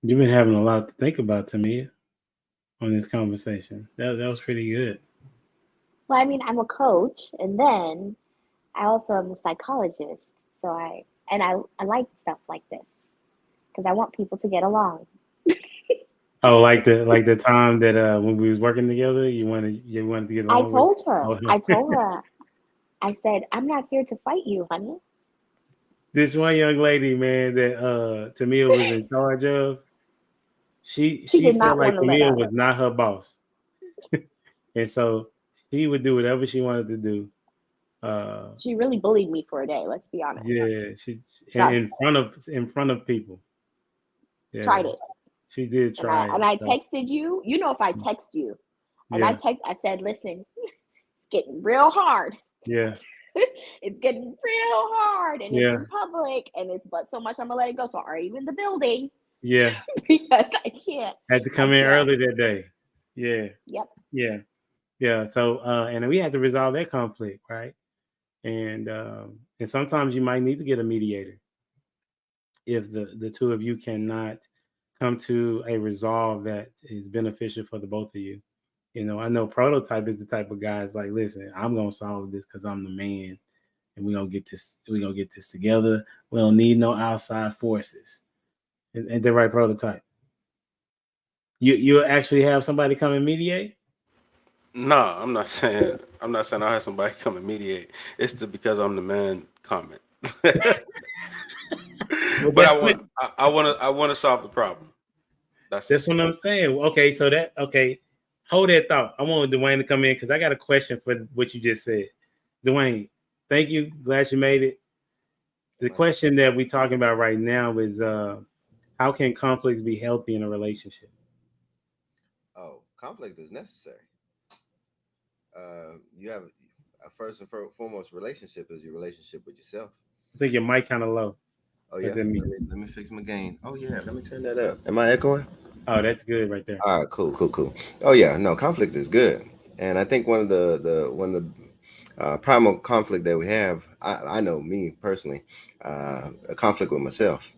Speaker 4: You've been having a lot to think about, Tamia, on this conversation. That was pretty good.
Speaker 5: Well, I mean, I'm a coach, and then I also am a psychologist. So I like stuff like this because I want people to get along.
Speaker 4: Oh, like the time that when we was working together, you wanted to get along.
Speaker 5: I told her. I said, I'm not here to fight you, honey.
Speaker 4: This one young lady, man, that Tamia was in charge of, she felt like Tamia was not her boss. And so she would do whatever she wanted to do.
Speaker 5: She really bullied me for a day, let's be honest.
Speaker 4: Yeah, in front of people. Yeah.
Speaker 5: Tried it.
Speaker 4: She did try it.
Speaker 5: And I texted you. If I text you, and I said, listen, it's getting real hard.
Speaker 4: Yeah.
Speaker 5: It's getting real hard, and it's in public, and it's but so much I'm gonna let it go. So are you in the building?
Speaker 4: Yeah.
Speaker 5: Because I can't.
Speaker 4: Had to come in early that day. Yeah.
Speaker 5: Yep.
Speaker 4: Yeah. Yeah. So and we had to resolve that conflict, right? And sometimes you might need to get a mediator if the two of you cannot come to a resolve that is beneficial for the both of you. I know Prototype is the type of guy is like, listen, I'm gonna solve this because I'm the man, and we're gonna get this together. We don't need no outside forces. Ain't that right, Prototype? You actually have somebody come and mediate?
Speaker 8: No, I'm not saying I'll have somebody come and mediate. It's because I'm the man comment. But I want to solve the problem. That's
Speaker 4: what I'm saying. Okay, hold that thought. I want Dwayne to come in because I got a question for what you just said. Dwayne, thank you. Glad you made it. The question that we're talking about right now is how can conflicts be healthy in a relationship?
Speaker 9: Oh, conflict is necessary. You have a first and foremost relationship is your relationship with yourself.
Speaker 4: I think your mic kind of low.
Speaker 9: Oh yeah. Let me fix my gain. Oh yeah, let me turn that up. Am I echoing?
Speaker 4: Oh, that's good right there.
Speaker 9: All right, cool. Oh yeah, no, conflict is good, and I think one of the primal conflict that we have, I know me personally, a conflict with myself.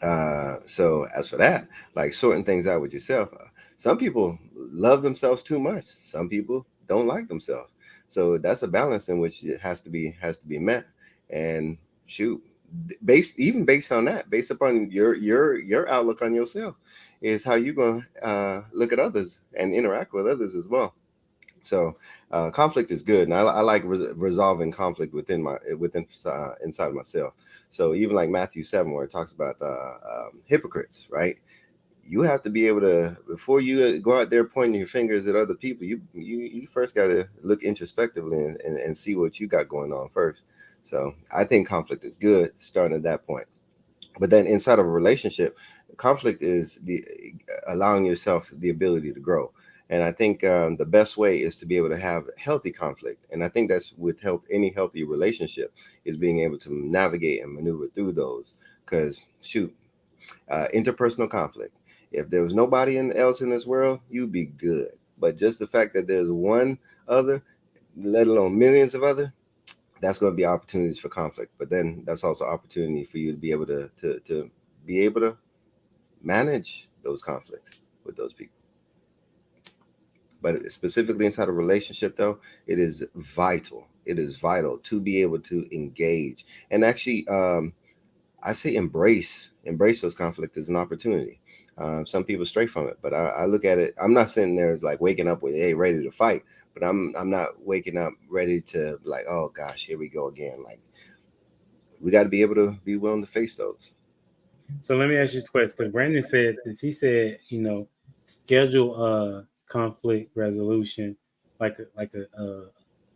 Speaker 9: So as for that, like sorting things out with yourself, some people love themselves too much. Some people don't like themselves. So that's a balance in which it has to be met. And shoot, based on that, based upon your outlook on yourself, is how you're going to look at others and interact with others as well. So conflict is good, and I like resolving conflict within inside myself. So even like Matthew 7, where it talks about hypocrites, right? You have to be able to, before you go out there pointing your fingers at other people, you first got to look introspectively and see what you got going on first. So I think conflict is good, starting at that point. But then inside of a relationship, conflict is the allowing yourself the ability to grow. And I think the best way is to be able to have healthy conflict. And I think that's with any healthy relationship is being able to navigate and maneuver through those. Because shoot, interpersonal conflict. If there was nobody else in this world, you'd be good. But just the fact that there's one other, let alone millions of other, that's going to be opportunities for conflict. But then that's also opportunity for you to be able to manage those conflicts with those people. But specifically inside a relationship, though, it is vital. It is vital to be able to engage and actually, I say embrace those conflicts as an opportunity. Some people stray from it, but I look at it. I'm not sitting there as like waking up with, hey, ready to fight, but I'm not waking up ready to like, oh gosh, here we go again. Like we got to be able to be willing to face those.
Speaker 4: So let me ask you this question, because Brandon said this. He said, schedule conflict resolution like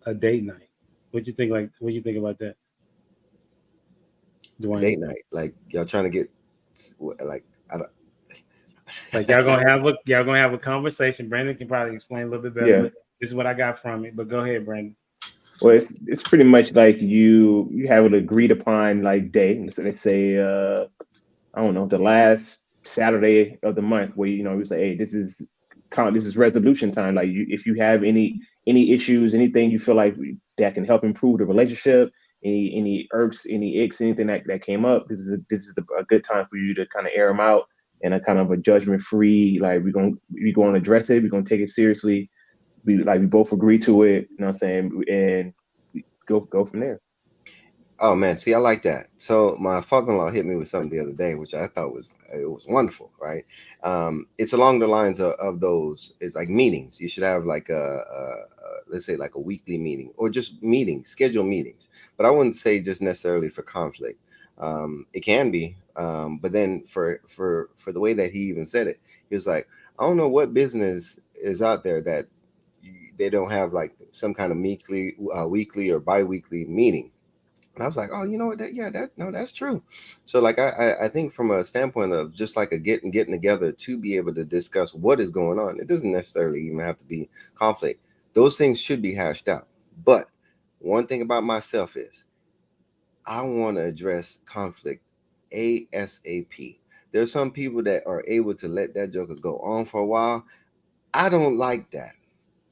Speaker 4: a date night. What you think? Like, what do you think about that?
Speaker 9: Dwayne? Date night, like y'all trying to get like I don't.
Speaker 4: Like y'all gonna have a conversation. Brandon can probably explain a little bit better. Yeah. But this is what I got from it. But go ahead, Brandon.
Speaker 6: Well, it's pretty much like you have an agreed upon like day. Let's say I don't know, the last Saturday of the month where you say, hey, this is resolution time. Like if you have any issues, anything you feel like that can help improve the relationship, any irks, any icks, anything that came up, this is a good time for you to kind of air them out in a kind of a judgment free. Like we're going to address it. We're going to take it seriously. We both agree to it. You know what I'm saying? And we go from there.
Speaker 9: Oh man, see, I like that. So my father-in-law hit me with something the other day, which I thought was wonderful, right? It's along the lines of those. It's like meetings. You should have like let's say like a weekly meeting or just meetings, schedule meetings. But I wouldn't say just necessarily for conflict. It can be, but then for the way that he even said it, he was like, I don't know what business is out there that they don't have like some kind of weekly or bi-weekly meeting. And I was like, oh, you know what? That's true. So like, I think from a standpoint of just like a getting together to be able to discuss what is going on, it doesn't necessarily even have to be conflict. Those things should be hashed out. But one thing about myself is I want to address conflict ASAP. There's some people that are able to let that joker go on for a while. I don't like that.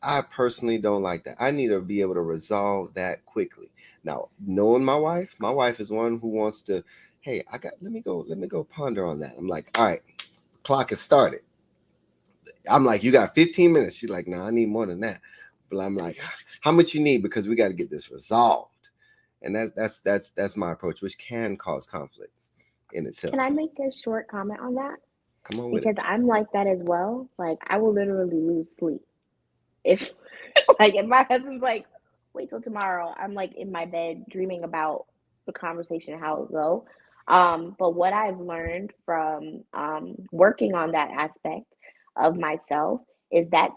Speaker 9: I personally don't like that. I need to be able to resolve that quickly. Now, knowing my wife is one who wants to, hey, let me go ponder on that. I'm like, all right, clock has started. I'm like, you got 15 minutes. She's like, no, I need more than that. But I'm like, how much you need? Because we got to get this resolved. And that's my approach, which can cause conflict in itself.
Speaker 5: Can I make a short comment on that?
Speaker 9: Come on with
Speaker 5: because
Speaker 9: it.
Speaker 5: I'm like that as well. Like I will literally lose sleep. If my husband's like, wait till tomorrow, I'm like in my bed dreaming about the conversation, how it go. But what I've learned from working on that aspect of myself is that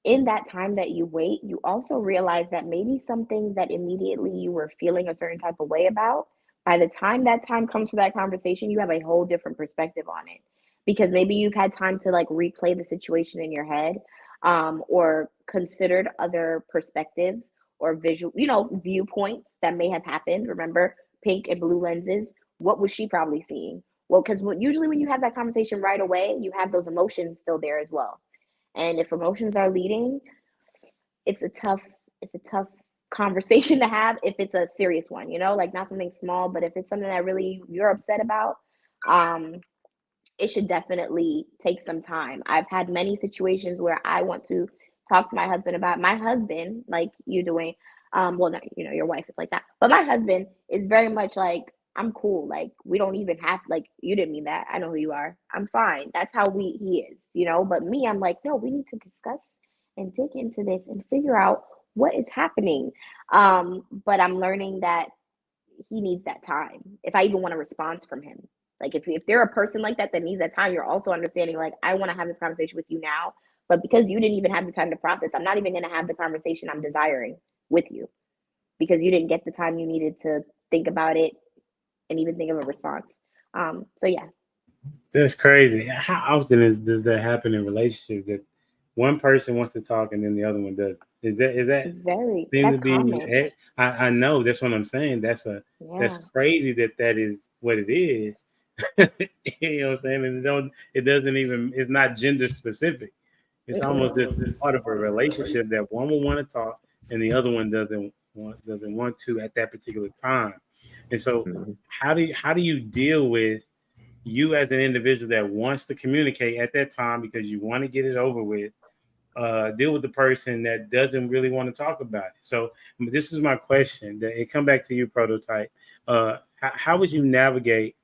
Speaker 5: in that time that you wait, you also realize that maybe some things that immediately you were feeling a certain type of way about, by the time that time comes for that conversation, you have a whole different perspective on it. Because maybe you've had time to like replay the situation in your head. Or considered other perspectives or visual, viewpoints that may have happened. Remember, pink and blue lenses. What was she probably seeing? Well, because usually when you have that conversation right away, you have those emotions still there as well. And if emotions are leading, it's a tough conversation to have if it's a serious one, like not something small, but if it's something that really you're upset about, It should definitely take some time. I've had many situations where I want to talk to my husband about my husband, like you doing. Well, not, your wife is like that, but my husband is very much like, I'm cool. Like, we don't even have, like, you didn't mean that. I know who you are. I'm fine. That's how he is, But me, I'm like, no, we need to discuss and dig into this and figure out what is happening. But I'm learning that he needs that time. If I even want a response from him. Like, if they're a person like that needs that time, you're also understanding, like, I want to have this conversation with you now, but because you didn't even have the time to process, I'm not even going to have the conversation I'm desiring with you because you didn't get the time you needed to think about it and even think of a response. So yeah.
Speaker 4: That's crazy. How often does that happen in relationships, that one person wants to talk and then the other one doesn't? Is that
Speaker 5: very
Speaker 4: seem to
Speaker 5: that's
Speaker 4: be?
Speaker 5: common.
Speaker 4: I know, that's what I'm saying. That's
Speaker 5: Yeah.
Speaker 4: crazy that is what it is. You know what I'm saying? And it doesn't even, it's not gender specific. It's almost just part of a relationship that one will want to talk and the other one doesn't want to at that particular time. And so how do you deal with you as an individual that wants to communicate at that time because you want to get it over with, deal with the person that doesn't really want to talk about it? So this is my question, that it come back to you, Prototype. How would you navigate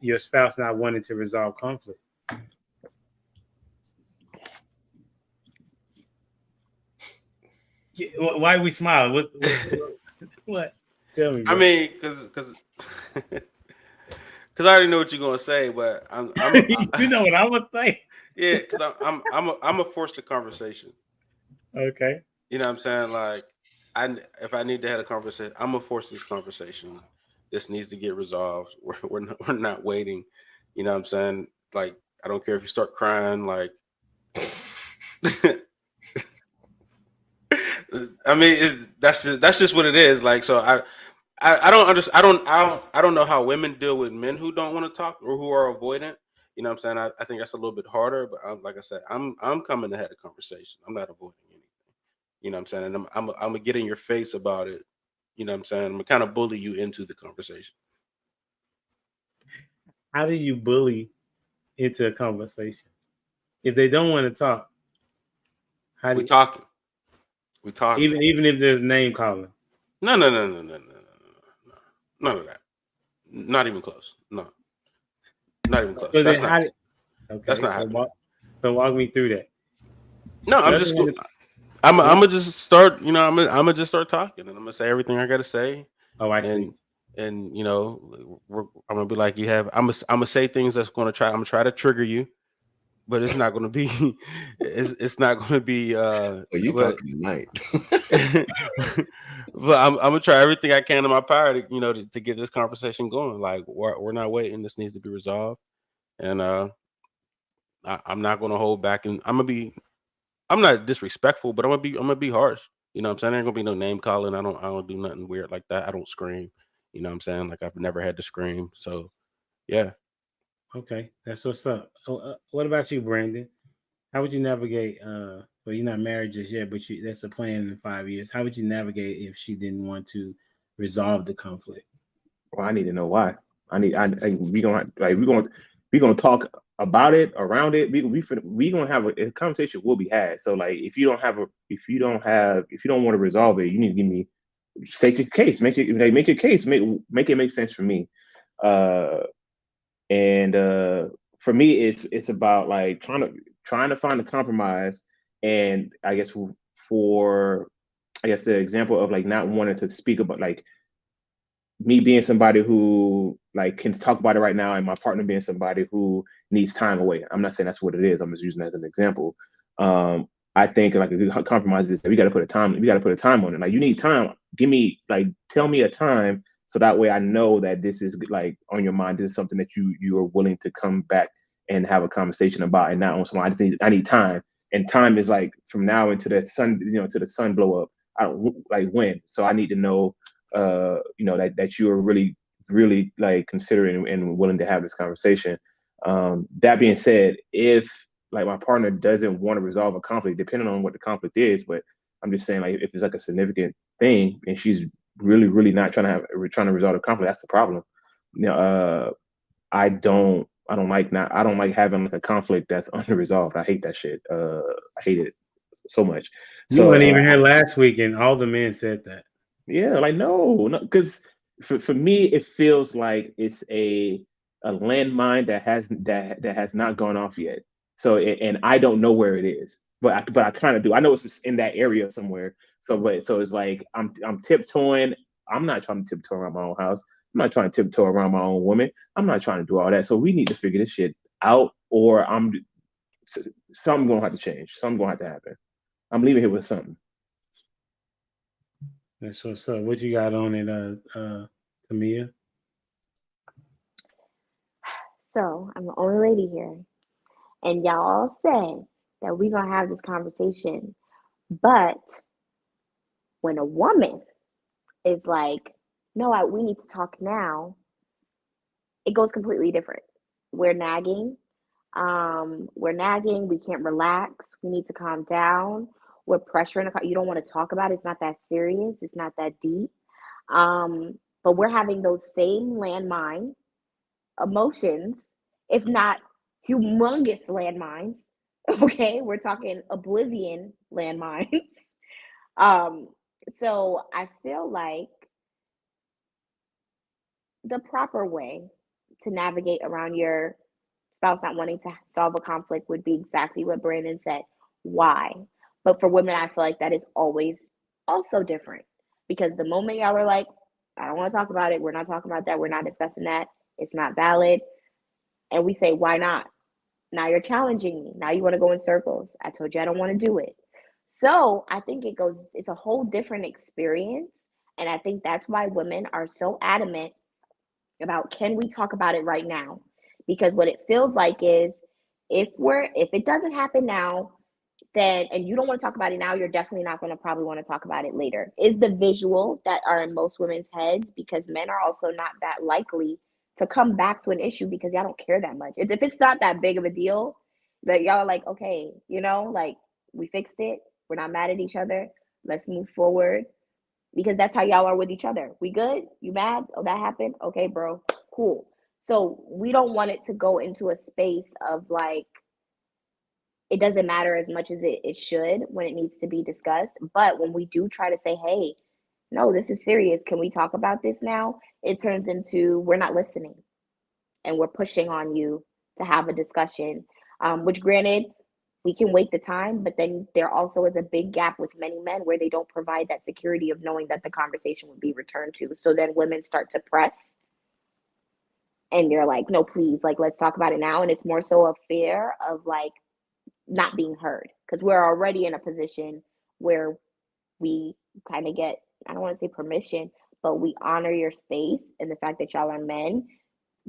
Speaker 4: your spouse not wanting to resolve conflict? Why are we smiling? What? Tell me, bro.
Speaker 8: I mean, because I already know what you're gonna say, but
Speaker 4: you know what I would say.
Speaker 8: Yeah, because I'm a force the conversation.
Speaker 4: Okay.
Speaker 8: You know what I'm saying? Like, if I need to have a conversation, I'm gonna force this conversation. This needs to get resolved. We're not waiting. You know what I'm saying? Like, I don't care if you start crying. Like, I mean, that's just what it is. Like, so I don't understand. I don't know how women deal with men who don't want to talk or who are avoidant. You know what I'm saying? I think that's a little bit harder. But like I said, I'm coming to have a conversation. I'm not avoiding anything. You know what I'm saying? And I'm gonna get in your face about it. You know what I'm saying? I'm gonna kind of bully you into the conversation.
Speaker 4: How do you bully into a conversation if they don't want to talk? How do
Speaker 8: we talking? We talking.
Speaker 4: Even if there's name calling.
Speaker 8: No. None of that. Not even close. No. Not even close.
Speaker 4: So
Speaker 8: that's
Speaker 4: not.
Speaker 8: Okay. That's not happening.
Speaker 4: So walk me through that.
Speaker 8: No, I'm gonna just start. You know, I'm gonna just start talking, and I'm gonna say everything I gotta say.
Speaker 4: Oh, I see.
Speaker 8: And you know, I'm gonna be like, I'm gonna say things I'm gonna try to trigger you, but it's not gonna be. It's not gonna be.
Speaker 9: You talking tonight?
Speaker 8: But I'm gonna try everything I can in my power to get this conversation going. Like, we're not waiting. This needs to be resolved, and I'm not gonna hold back. And I'm not disrespectful, but I'm gonna be harsh. You know what I'm saying? There ain't gonna be no name calling. I don't do nothing weird like that. I don't scream. You know what I'm saying? Like, I've never had to scream. So yeah.
Speaker 4: Okay, that's what's up. What about you, Brandon? How would you navigate? Well, you're not married just yet, but that's a plan in 5 years. How would you navigate if she didn't want to resolve the conflict?
Speaker 6: Well, I need to know why. We gonna talk about it, around it. We gonna have a conversation will be had. So like, if you don't want to resolve it, you need to give me, state your case, make your case, make it make sense for me. And for me, it's about like trying to find a compromise. And I guess the example of like not wanting to speak about, like, me being somebody who like can talk about it right now, and my partner being somebody who needs time away. I'm not saying that's what it is. I'm just using it as an example. I think like a good compromise is that we got to put a time on it. Like, you need time. Tell me a time, so that way I know that this is like on your mind. This is something that you are willing to come back and have a conversation about, and not on someone. I need time, and time is like from now into the sun, to the sun blow up. I don't like when. So I need to know, that you are really, really like considering and willing to have this conversation. That being said, if like my partner doesn't want to resolve a conflict, depending on what the conflict is, but I'm just saying, like, if it's like a significant thing and she's really, really not trying to resolve the conflict, that's the problem. I don't like having like a conflict that's unresolved. I hate that shit. I hate it so much.
Speaker 4: You
Speaker 6: So
Speaker 4: weren't even here last week, and all the men said that.
Speaker 6: yeah, like no, because for me it feels like it's a landmine that has not gone off yet. So and I don't know where it is, but I kind of do. I know it's just in that area somewhere. So it's like I'm tiptoeing. I'm not trying to tiptoe around my own house. I'm not trying to tiptoe around my own woman. I'm not trying to do all that. So we need to figure this shit out, or something gonna have to change. Something gonna have to happen. I'm leaving here with something.
Speaker 4: That's what's up. What you got on it, Tamia?
Speaker 5: So I'm the only lady here, and y'all all said that we're gonna have this conversation. But when a woman is like, no, we need to talk now, it goes completely different. We're nagging. We can't relax. We need to calm down. We're pressuring. You don't want to talk about it. It's not that serious. It's not that deep. But we're having those same landmine emotions, if not humongous landmines. Okay, we're talking oblivion landmines. So I feel like the proper way to navigate around your spouse not wanting to solve a conflict would be exactly what Brandon said. Why? But for women, I feel like that is always also different, because the moment y'all are like, I don't want to talk about it, we're not talking about that, we're not discussing that, it's not valid, and we say, why not? Now you're challenging me. Now you want to go in circles. I told you I don't want to do it. So I think it's a whole different experience. And I think that's why women are so adamant about, can we talk about it right now? Because what it feels like is, if it doesn't happen now, then, and you don't want to talk about it now, you're definitely not going to probably want to talk about it later, is the visual that are in most women's heads, because men are also not that likely to come back to an issue because y'all don't care that much. If it's not that big of a deal, that y'all are like, okay, like, we fixed it. We're not mad at each other. Let's move forward. Because that's how y'all are with each other. We good? You mad? Oh, that happened? Okay, bro. Cool. So we don't want it to go into a space of like, it doesn't matter as much as it should when it needs to be discussed. But when we do try to say, hey, no, this is serious, can we talk about this now? It turns into, we're not listening and we're pushing on you to have a discussion, which granted, we can wait the time, but then there also is a big gap with many men where they don't provide that security of knowing that the conversation would be returned to. So then women start to press and they're like, no, please, like, let's talk about it now. And it's more so a fear of like not being heard, because we're already in a position where we kind of get, I don't want to say permission, but we honor your space and the fact that y'all are men,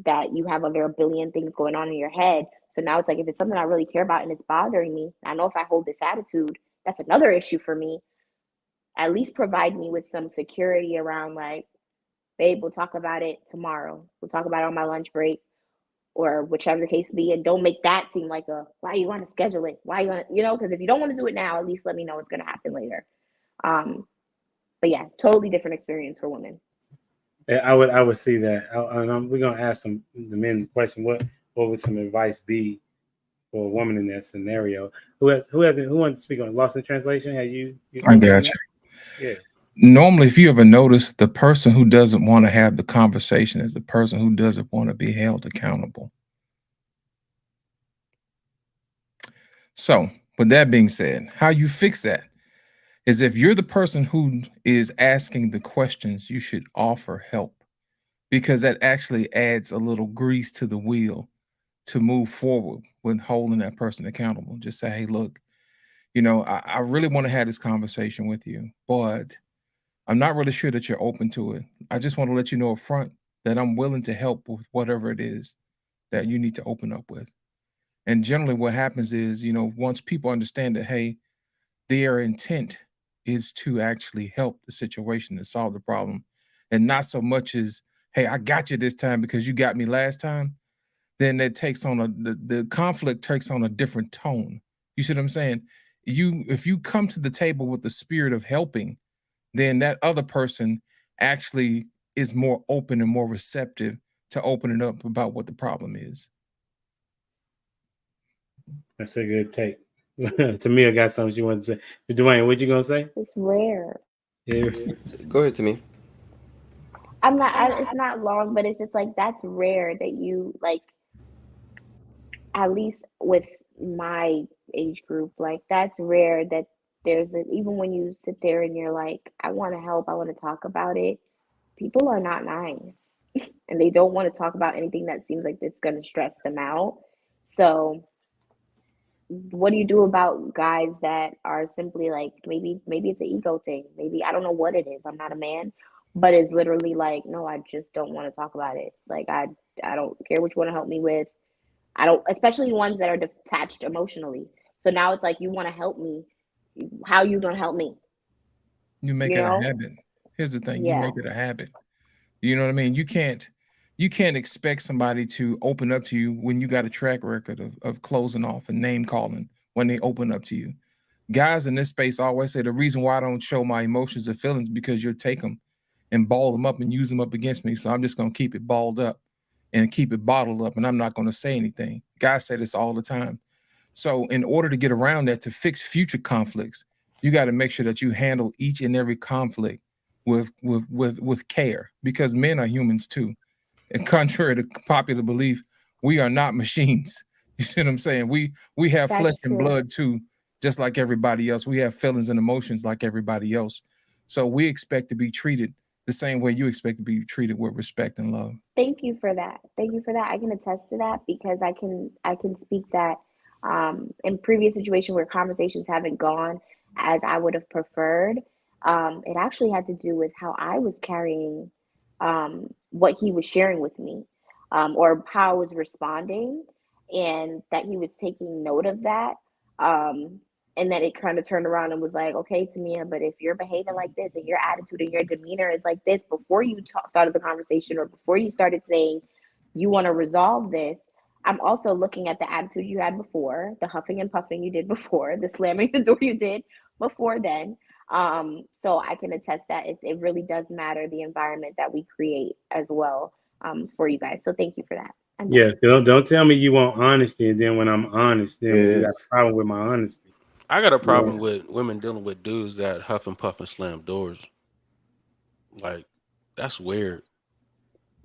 Speaker 5: that you have other billion things going on in your head. So now it's like, if it's something I really care about and it's bothering me, I know if I hold this attitude, that's another issue for me. At least provide me with some security around like, babe, we'll talk about it tomorrow. We'll talk about it on my lunch break, or whichever the case be. And don't make that seem like why you want to schedule it? Why you want to, because if you don't want to do it now, at least let me know it's going to happen later. But yeah, totally different experience for women.
Speaker 4: I would see that. We're gonna ask the men the question: what would some advice be for a woman in that scenario? Who wants to speak on Lost in Translation? Have you
Speaker 7: I got you.
Speaker 4: Yeah.
Speaker 7: Normally, if you ever notice, the person who doesn't want to have the conversation is the person who doesn't want to be held accountable. So, with that being said, how you fix that is, if you're the person who is asking the questions, you should offer help, because that actually adds a little grease to the wheel to move forward with holding that person accountable. Just say, hey, look, I really want to have this conversation with you, but I'm not really sure that you're open to it. I just want to let you know up front that I'm willing to help with whatever it is that you need to open up with. And generally what happens is, once people understand that, hey, their intent is to actually help the situation and solve the problem, and not so much as, hey, I got you this time because you got me last time, then that takes on the conflict takes on a different tone. You see what I'm saying? If you come to the table with the spirit of helping, then that other person actually is more open and more receptive to open it up about what the problem is.
Speaker 4: That's a good take. Tamia got something she wanted to say. But Dwayne, what you gonna say?
Speaker 5: It's rare.
Speaker 4: Yeah.
Speaker 9: Go ahead to me.
Speaker 5: It's not long, but it's just like that's rare that you like, at least with my age group, like that's rare that even when you sit there and you're like, I want to help, I want to talk about it, people are not nice and they don't want to talk about anything that seems like it's going to stress them out. So what do you do about guys that are simply like, maybe it's an ego thing, maybe I don't know what it is, I'm not a man, but it's literally like, no, I just don't want to talk about it. Like I don't care what you want to help me with. I don't, especially ones that are detached emotionally. So now it's like, you want to help me, how you gonna help me?
Speaker 7: You make
Speaker 5: You
Speaker 7: it
Speaker 5: know?
Speaker 7: a habit. Here's the thing,
Speaker 5: Yeah.
Speaker 7: you make it a habit. You know what I mean? You can't expect somebody to open up to you when you got a track record of closing off and name calling when they open up to you. Guys in this space always say the reason why I don't show my emotions or feelings because you'll take them and ball them up and use them up against me. So I'm just gonna keep it balled up and keep it bottled up, and I'm not gonna say anything. Guys say this all the time. So in order to get around that, to fix future conflicts, you got to make sure that you handle each and every conflict with care, because men are humans too. And contrary to popular belief, we are not machines. You see what I'm saying? We have
Speaker 5: That's
Speaker 7: flesh and
Speaker 5: true.
Speaker 7: blood too, just like everybody else. We have feelings and emotions like everybody else. So we expect to be treated the same way you expect to be treated, with respect and love.
Speaker 5: Thank you for that. Thank you for that. I can attest to that because I can speak that in previous situations where conversations haven't gone as I would have preferred, it actually had to do with how I was carrying what he was sharing with me, or how I was responding, and that he was taking note of that. And then it kind of turned around and was like, okay, Tamia, but if you're behaving like this and your attitude and your demeanor is like this before you started the conversation, or before you started saying you want to resolve this, I'm also looking at the attitude you had before, the huffing and puffing you did before, the slamming the door you did before then. So I can attest that it really does matter the environment that we create as well, for you guys. So thank you for that.
Speaker 4: Yeah, don't tell me you want honesty, and then when I'm honest, then you got a problem with my honesty.
Speaker 8: I got a problem with women dealing with dudes that huff and puff and slam doors. Like, that's weird.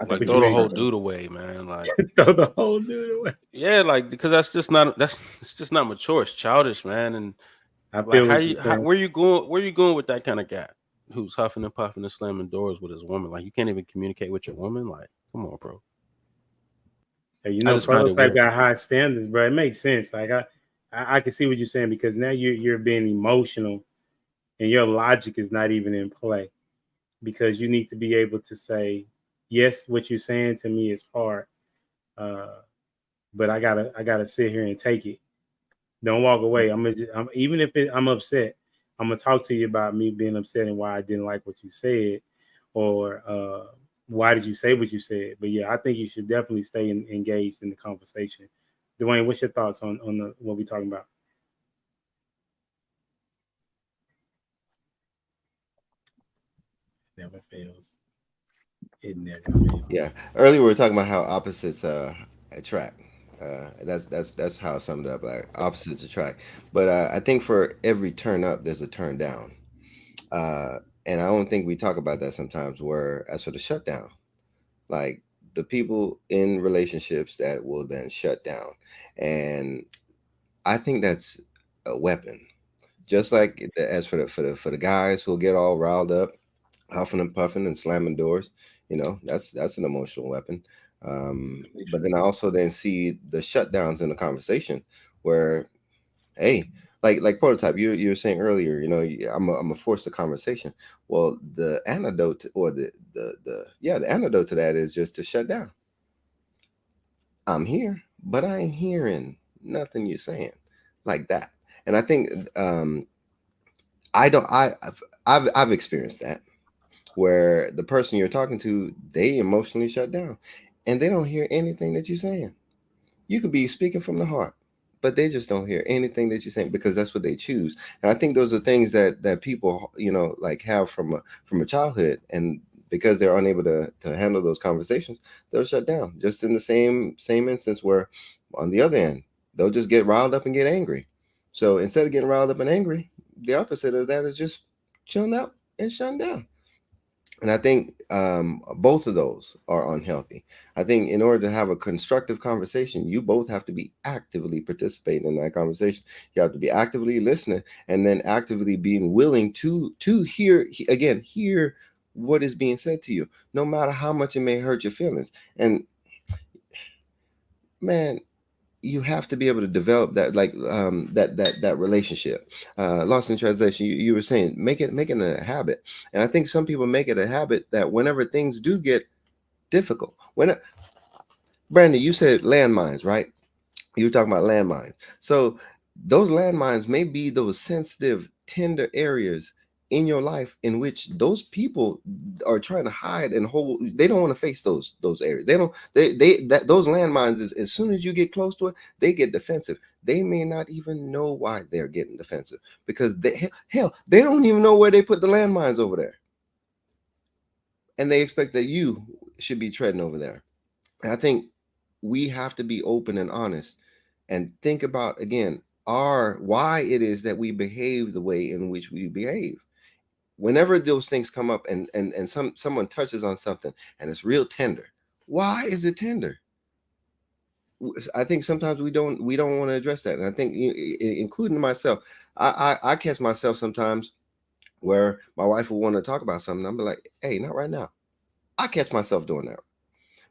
Speaker 8: Like, throw the whole dude away, man. Like,
Speaker 4: throw the whole dude away.
Speaker 8: Yeah, like, because it's just not mature. It's childish, man. And
Speaker 4: I feel
Speaker 8: like, where you going with that kind of guy who's huffing and puffing and slamming doors with his woman? Like, you can't even communicate with your woman. Like, come on, bro.
Speaker 4: Hey, you know, Prototype got high standards, bro. It makes sense. Like I can see what you're saying, because now you're being emotional and your logic is not even in play, because you need to be able to say, yes, what you're saying to me is hard, but I gotta sit here and take it. Don't walk away. Even if I'm upset, I'm gonna talk to you about me being upset and why I didn't like what you said, or why did you say what you said. But yeah, I think you should definitely stay engaged in the conversation. Dwayne, what's your thoughts on what we're talking about? Never fails. It never fails.
Speaker 9: Yeah. Earlier we were talking about how opposites attract. That's how I summed it up. Like, opposites attract. But I think for every turn up, there's a turn down. And I don't think we talk about that sometimes. Where as for the shutdown, like the people in relationships that will then shut down, and I think that's a weapon. Just like as for the guys who'll get all riled up, huffing and puffing and slamming doors, you know, that's an emotional weapon. But then I also then see the shutdowns in the conversation where, hey, like Prototype, you were saying earlier, you know, I'm a force the conversation. Well, the antidote, or the antidote to that is just to shut down. I'm here, but I ain't hearing nothing you're saying, like that. And I think I've experienced that, where the person you're talking to, they emotionally shut down and they don't hear anything that you're saying. You could be speaking from the heart, but they just don't hear anything that you're saying, because that's what they choose. And I think those are things that people, you know, like have from a childhood, and because they're unable to handle those conversations, they'll shut down. Just in the same instance where on the other end, they'll just get riled up and get angry. So instead of getting riled up and angry, the opposite of that is just chilling out and shutting down. And I think both of those are unhealthy. I think in order to have a constructive conversation, you both have to be actively participating in that conversation. You have to be actively listening, and then actively being willing to hear what is being said to you, no matter how much it may hurt your feelings. And man, you have to be able to develop that, like that relationship. Lost in translation, you were saying make it a habit. And I think some people make it a habit that whenever things do get difficult, Brandon, you said landmines, right? You were talking about landmines. So those landmines may be those sensitive, tender areas in your life in which those people are trying to hide and hold. They don't want to face those areas. Those landmines is, as soon as you get close to it, they get defensive. They may not even know why they're getting defensive, because they don't even know where they put the landmines over there, and they expect that you should be treading over there. And I think we have to be open and honest and think about, again, why it is that we behave the way in which we behave. Whenever those things come up and someone touches on something and it's real tender, why is it tender? I think sometimes we don't want to address that. And I think, including myself, I catch myself sometimes where my wife will want to talk about something. I'm like, hey, not right now. I catch myself doing that.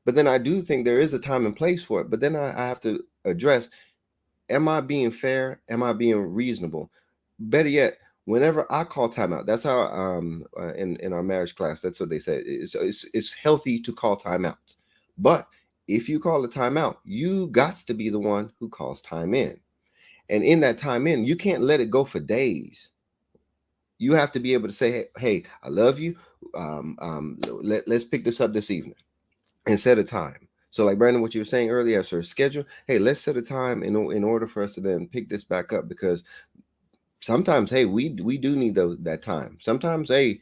Speaker 9: But then I do think there is a time and place for it. But then I have to address, am I being fair? Am I being reasonable? Better yet, whenever I call timeout, that's how in our marriage class, that's what they said. It's healthy to call timeouts. But if you call a timeout, you got to be the one who calls time in. And in that time in, you can't let it go for days. You have to be able to say, hey, I love you. Let's pick this up this evening and set a time. So like Brandon, what you were saying earlier, as for a schedule, hey, let's set a time in order for us to then pick this back up, because sometimes, hey, we do need that time. Sometimes, hey,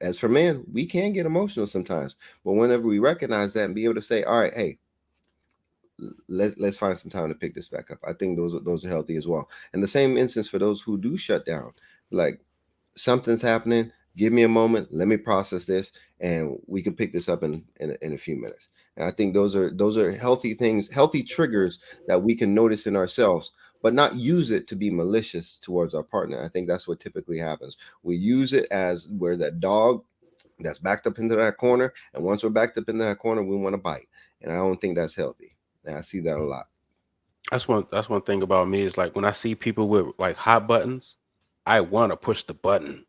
Speaker 9: as for men, we can get emotional sometimes. But whenever we recognize that and be able to say, all right, hey, let's find some time to pick this back up, I think those are healthy as well. And the same instance for those who do shut down, like something's happening, give me a moment, let me process this, and we can pick this up in a few minutes. And I think those are healthy things, healthy triggers that we can notice in ourselves, but not use it to be malicious towards our partner. I think that's what typically happens. We use it as we're that dog that's backed up into that corner, and once we're backed up into that corner, we want to bite. And I don't think that's healthy. And I see that a lot.
Speaker 8: That's one thing about me, is like when I see people with like hot buttons, I want to push the button.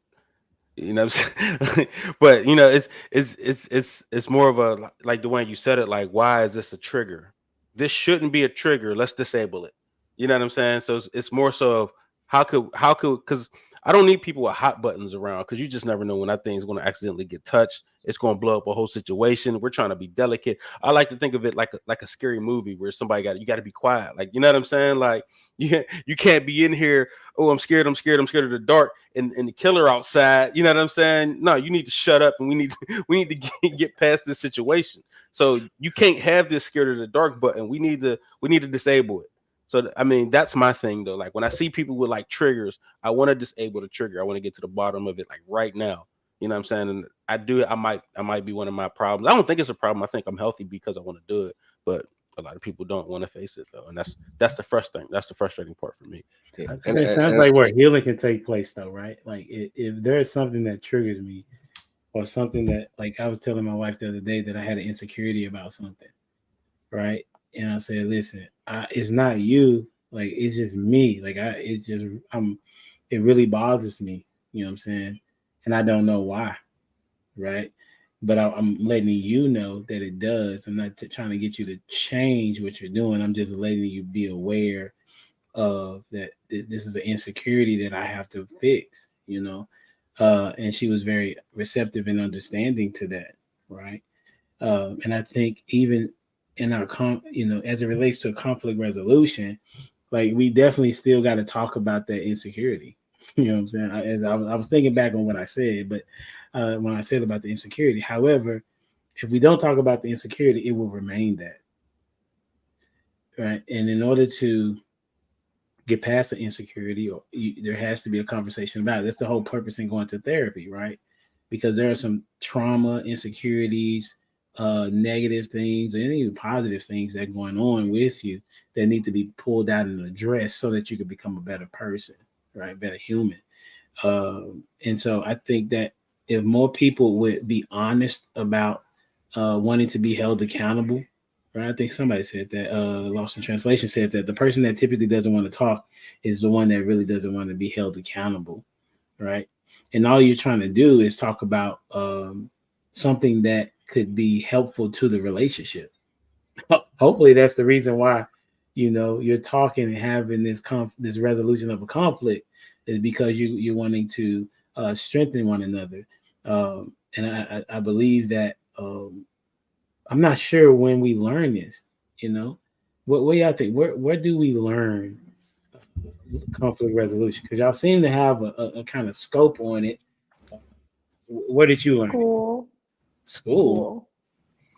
Speaker 8: You know what I'm saying? But you know, it's more of a, like the way you said it, like, why is this a trigger? This shouldn't be a trigger. Let's disable it. You know what I'm saying? So it's more so of how could because I don't need people with hot buttons around, because you just never know when that thing's going to accidentally get touched. It's going to blow up a whole situation. We're trying to be delicate. I like to think of it like a scary movie where you got to be quiet. Like, you know what I'm saying? Like, you can't be in here, oh, I'm scared of the dark, and the killer outside. You know what I'm saying? No, you need to shut up, and we need to get past this situation. So you can't have this scared of the dark button. We need to disable it. So, I mean, that's my thing, though. Like, when I see people with like triggers, I want to disable the trigger. I want to get to the bottom of it, like right now. You know what I'm saying? And I do it. I might be one of my problems. I don't think it's a problem. I think I'm healthy because I want to do it. But a lot of people don't want to face it, though. And that's the frustrating. That's the frustrating part for me.
Speaker 4: Yeah. And it sounds like where healing can take place, though, right? Like if there's something that triggers me, or something that, like, I was telling my wife the other day that I had an insecurity about something, right? And I said, listen, it's not you. Like, it's just me. Like, it really bothers me. You know what I'm saying? And I don't know why, right? But I'm letting you know that it does. I'm not trying to get you to change what you're doing. I'm just letting you be aware of that. This is an insecurity that I have to fix, you know? And she was very receptive and understanding to that, right? And I think even in our as it relates to a conflict resolution, like, we definitely still got to talk about that insecurity. You know what I'm saying? I was thinking back on what I said, but when I said about the insecurity. However, if we don't talk about the insecurity, it will remain that. Right. And in order to get past the insecurity, there has to be a conversation about it. That's the whole purpose in going to therapy, right? Because there are some trauma, insecurities, negative things, and even positive things that are going on with you that need to be pulled out and addressed so that you can become a better person, right? Better human. And so I think that if more people would be honest about wanting to be held accountable, right? I think somebody said that, Lost in Translation said that the person that typically doesn't want to talk is the one that really doesn't want to be held accountable, right? And all you're trying to do is talk about something that could be helpful to the relationship. Hopefully that's the reason why, you're talking and having this resolution of a conflict is because you're wanting to strengthen one another. And I believe that I'm not sure when we learn this, what y'all think? Where do we learn conflict resolution? Because y'all seem to have a kind of scope on it. Where did you learn? School.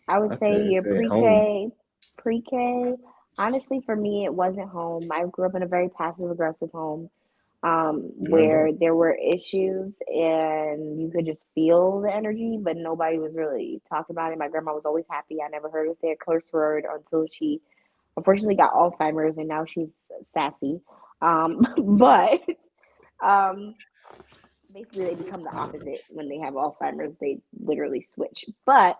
Speaker 5: I would say your
Speaker 6: home.
Speaker 5: pre-K. Honestly, for me, it wasn't home. I grew up in a very passive aggressive home, where there were issues and you could just feel the energy, but nobody was really talking about it. My grandma was always happy. I never heard her say a curse word until she unfortunately got Alzheimer's and now she's sassy. But basically they become the opposite when they have Alzheimer's. They literally switch. But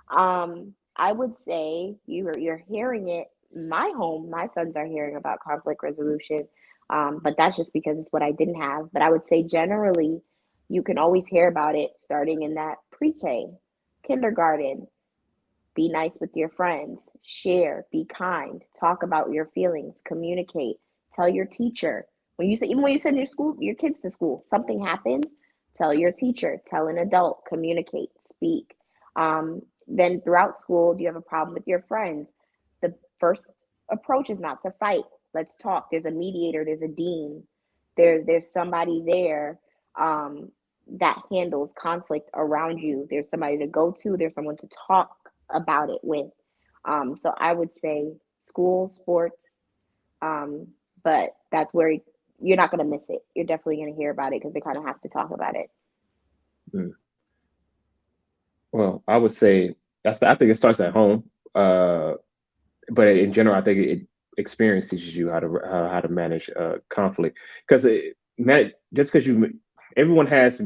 Speaker 5: I would say you're hearing it. My home, my sons are hearing about conflict resolution, but that's just because it's what I didn't have. But I would say generally, you can always hear about it starting in that pre-K, kindergarten. Be nice with your friends, share, be kind, talk about your feelings, communicate, tell your teacher. Even when you send your kids to school, something happens, tell your teacher, tell an adult, communicate, speak. Then throughout school, do you have a problem with your friends? The first approach is not to fight. Let's talk. There's a mediator, there's a dean, there's somebody there that handles conflict around you. There's somebody to go to, there's someone to talk about it with. So I would say school, sports, but that's where you're not going to miss it. You're definitely going to hear about it because they kind of have to talk about it.
Speaker 6: Well, I would say I think it starts at home, but in general, I think experience teaches you how to manage conflict. Because just because everyone has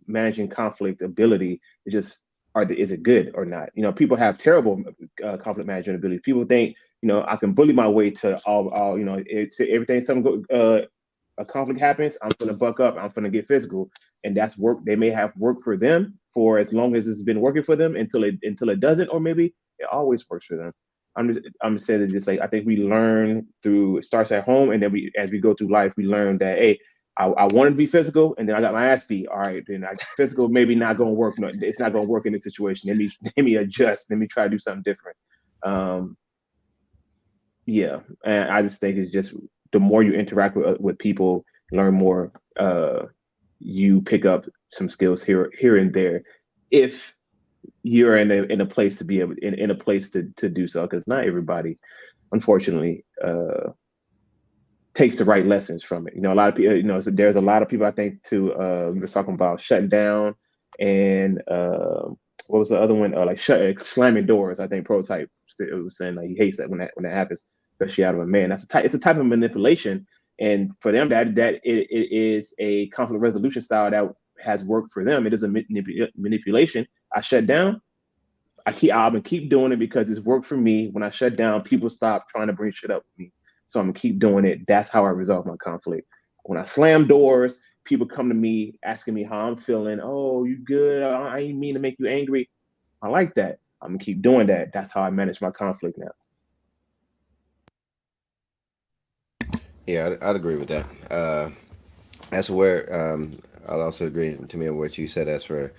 Speaker 6: managing conflict ability, it's just is it good or not? People have terrible conflict management ability. People think I can bully my way to all it's everything. A conflict happens, I'm gonna buck up, I'm gonna get physical, and that's work. They may have worked for them for as long as it's been working for them until it doesn't, or maybe it always works for them. I'm saying that just like I think we learn it starts at home, and then as we go through life, we learn that hey, I wanted to be physical, and then I got my ass beat. All right, then physical maybe not gonna work. No, it's not gonna work in this situation. Let me adjust. Let me try to do something different. Yeah, and I just think it's just the more you interact with people, learn more. You pick up some skills here and there, if you're in a place to be able in a place to do so. Because not everybody, unfortunately, takes the right lessons from it. A lot of people. So there's a lot of people. I think too. We were talking about shutting down and what was the other one? Like slamming doors. I think Prototype was saying like he hates that when that happens, especially out of a man. It's a type of manipulation, and for them that it is a conflict resolution style that has worked for them. It is a manipulation. I shut down. I'm gonna keep doing it because it's worked for me. When I shut down, people stop trying to bring shit up with me, so I'm gonna keep doing it. That's how I resolve my conflict. When I slam doors, people come to me asking me how I'm feeling. Oh, you good? I ain't mean to make you angry. I like that. I'm gonna keep doing that. That's how I manage my conflict now.
Speaker 9: Yeah, I'd agree with that. That's where I'll also agree to me on what you said. As for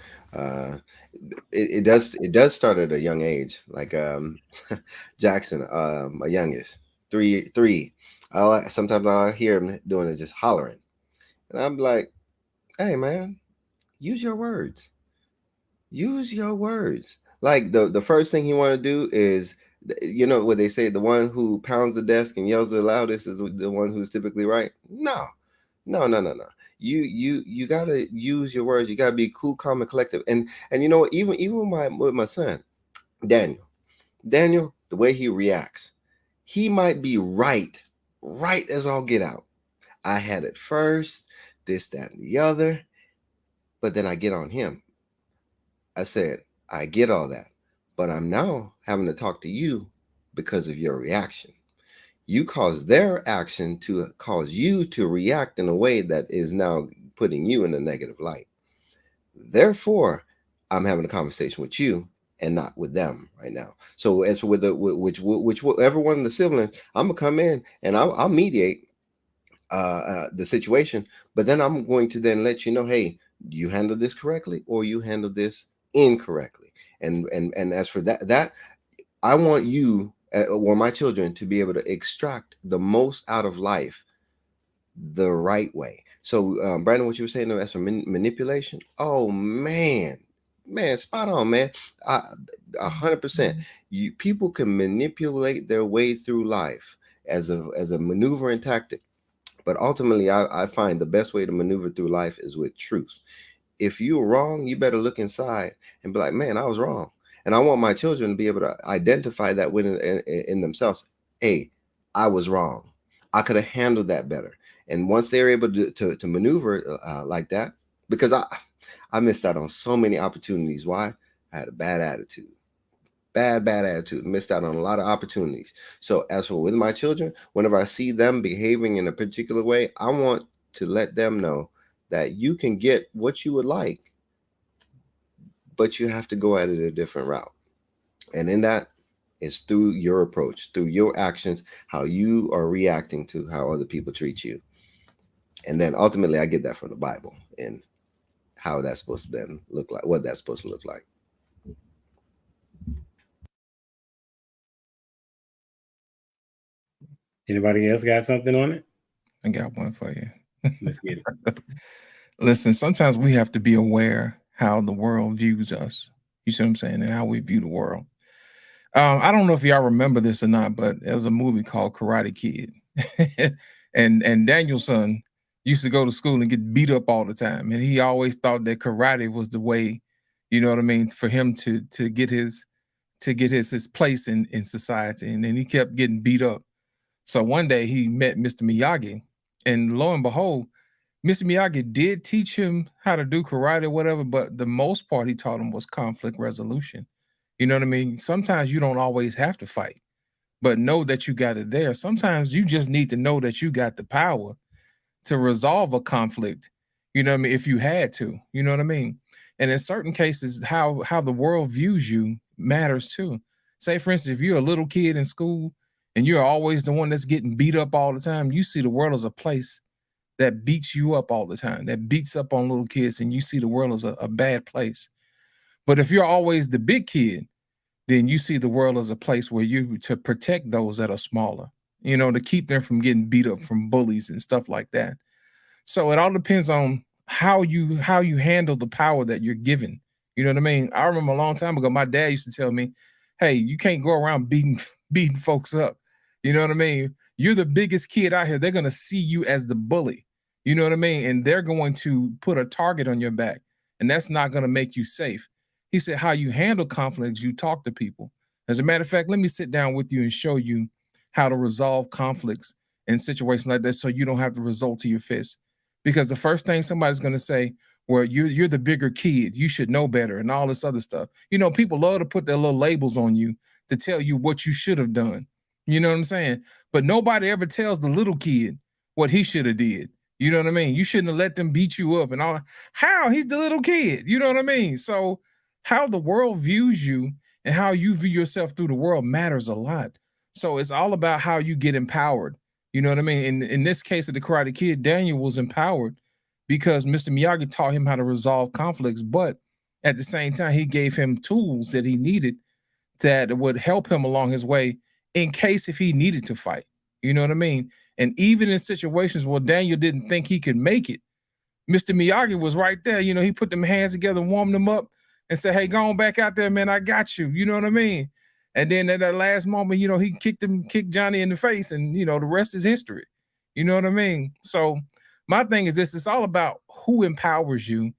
Speaker 9: it does start at a young age. Like Jackson, my youngest, three. Sometimes I'll hear him doing it, just hollering, And I'm like, hey man, use your words. Use your words. Like the first thing you want to do is, you know what they say, the one who pounds the desk and yells the loudest is the one who's typically right. No. You gotta use your words. You gotta be cool, calm, and collective. And you know, even with my son, Daniel, the way he reacts, he might be right as all get out. I had it first, this, that, and the other, but then I get on him. I said, I get all that, but I'm now having to talk to you because of your reaction. You cause their action to cause you to react in a way that is now putting you in a negative light. Therefore, I'm having a conversation with you and not with them right now. So as for whichever one of the siblings, I'm gonna come in and I'll mediate the situation, but then I'm going to then let you know, hey, you handle this correctly or you handle this incorrectly. And as for that I want you or my children to be able to extract the most out of life the right way. So Brandon, what you were saying as for manipulation, oh man, spot on, man. 100%. People can manipulate their way through life as a maneuvering tactic, but ultimately I find the best way to maneuver through life is with truth. If you're wrong, you better look inside and be like, man, I was wrong. And I want my children to be able to identify that in themselves. Hey, I was wrong. I could have handled that better. And once they're able to maneuver like that, because I missed out on so many opportunities. Why? I had a bad attitude. Bad attitude. Missed out on a lot of opportunities. So as for with my children, whenever I see them behaving in a particular way, I want to let them know that you can get what you would like, but you have to go at it a different route. And in that is through your approach, through your actions, how you are reacting to how other people treat you. And then ultimately I get that from the Bible and how that's supposed to then look like, what that's supposed to look like.
Speaker 4: Anybody else got something on it?
Speaker 7: I got one for you.
Speaker 4: Let's get it.
Speaker 7: Listen, sometimes we have to be aware how the world views us. You see what I'm saying? And how we view the world. I don't know if y'all remember this or not, but there was a movie called Karate Kid. and Daniel's son used to go to school and get beat up all the time. And he always thought that karate was the way, you know what I mean, for him to get his place in society. And then he kept getting beat up. So one day he met Mr. Miyagi, and lo and behold, Mr. Miyagi did teach him how to do karate or whatever, but the most part he taught him was conflict resolution. You know what I mean? Sometimes you don't always have to fight, but know that you got it there. Sometimes you just need to know that you got the power to resolve a conflict, you know what I mean, if you had to, you know what I mean? And in certain cases, how the world views you matters too. Say, for instance, if you're a little kid in school and you're always the one that's getting beat up all the time, you see the world as a place that beats you up all the time, that beats up on little kids, and you see the world as a bad place. But if you're always the big kid, then you see the world as a place where you to protect those that are smaller, you know, to keep them from getting beat up from bullies and stuff like that. So it all depends on how you handle the power that you're given. You know what I mean? I remember a long time ago, my dad used to tell me, hey, you can't go around beating folks up. You know what I mean? You're the biggest kid out here. They're going to see you as the bully. You know what I mean? And they're going to put a target on your back, and that's not going to make you safe. He said, how you handle conflicts, you talk to people. As a matter of fact, let me sit down with you and show you how to resolve conflicts in situations like that so you don't have to resort to your fists. Because the first thing somebody's going to say, well, you're the bigger kid, you should know better, and all this other stuff. You know, people love to put their little labels on you to tell you what you should have done. You know what I'm saying? But nobody ever tells the little kid what he should have did. You know what I mean? You shouldn't have let them beat you up and all. How? He's the little kid. You know what I mean? So how the world views you and how you view yourself through the world matters a lot. So it's all about how you get empowered. You know what I mean? In this case of the Karate Kid, Daniel was empowered because Mr. Miyagi taught him how to resolve conflicts, but at the same time, he gave him tools that he needed that would help him along his way in case if he needed to fight. You know what I mean? And even in situations where Daniel didn't think he could make it, Mr. Miyagi was right there. You know, he put them hands together, warmed them up, and said, "Hey, go on back out there, man. I got you." You know what I mean? And then at that last moment, you know, he kicked Johnny in the face, and you know, the rest is history. You know what I mean? So my thing is this: it's all about who empowers you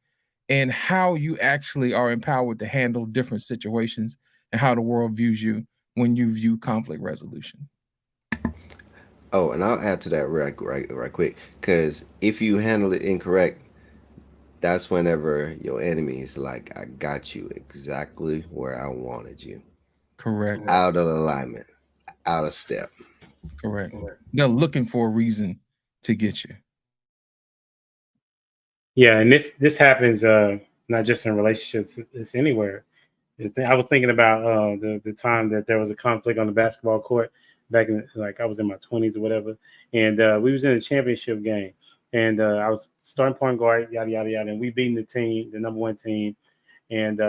Speaker 7: and how you actually are empowered to handle different situations and how the world views you when you view conflict resolution.
Speaker 9: Oh, and I'll add to that right quick, because if you handle it incorrect, that's whenever your enemy is like, I got you exactly where I wanted you.
Speaker 7: Correct.
Speaker 9: Out of alignment, out of step.
Speaker 7: Correct. They're looking for a reason to get you.
Speaker 4: Yeah, and this happens not just in relationships, it's anywhere. I was thinking about the time that there was a conflict on the basketball court back in, like, I was in my 20s or whatever, and we was in a championship game, and I was starting point guard, yada yada yada, and we beating the team, the number one team, and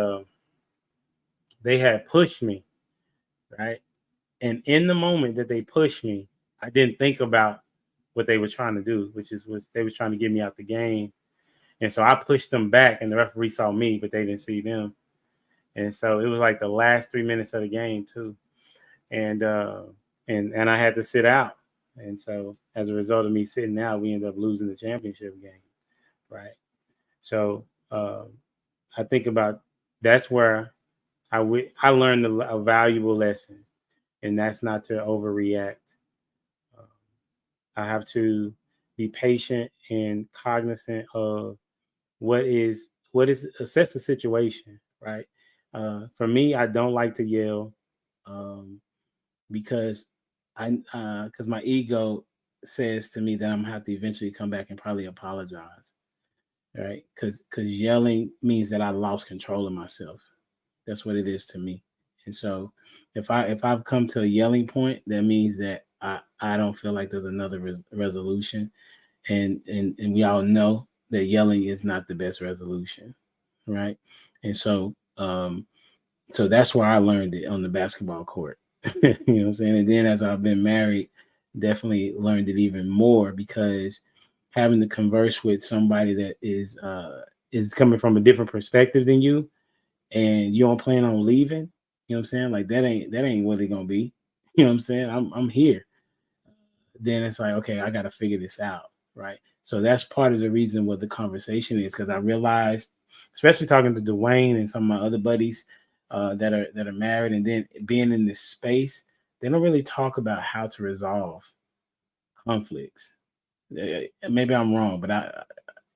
Speaker 4: they had pushed me, right? And in the moment that they pushed me, I didn't think about what they were trying to do, which was they were trying to get me out the game. And so I pushed them back, and the referee saw me, but they didn't see them. And so it was like the last 3 minutes of the game too. And I had to sit out. And so as a result of me sitting out, we ended up losing the championship game. Right. So I think about, that's where I learned a valuable lesson, and that's not to overreact. I have to be patient and cognizant of what is assess the situation, right? For me, I don't like to yell because my ego says to me that I'm gonna have to eventually come back and probably apologize, right? Because yelling means that I lost control of myself. That's what it is to me. And so if I've come to a yelling point, that means that I don't feel like there's another resolution, and we all know that yelling is not the best resolution, right? And so so that's where I learned it, on the basketball court. You know what I'm saying? And then as I've been married, definitely learned it even more, because having to converse with somebody that is coming from a different perspective than you, and you don't plan on leaving, you know what I'm saying? Like that ain't what it's gonna be. You know what I'm saying? I'm here. Then it's like, okay, I gotta figure this out, right? So that's part of the reason what the conversation is, because I realized, especially talking to Dwayne and some of my other buddies that are married, and then being in this space, they don't really talk about how to resolve conflicts. Maybe I'm wrong, but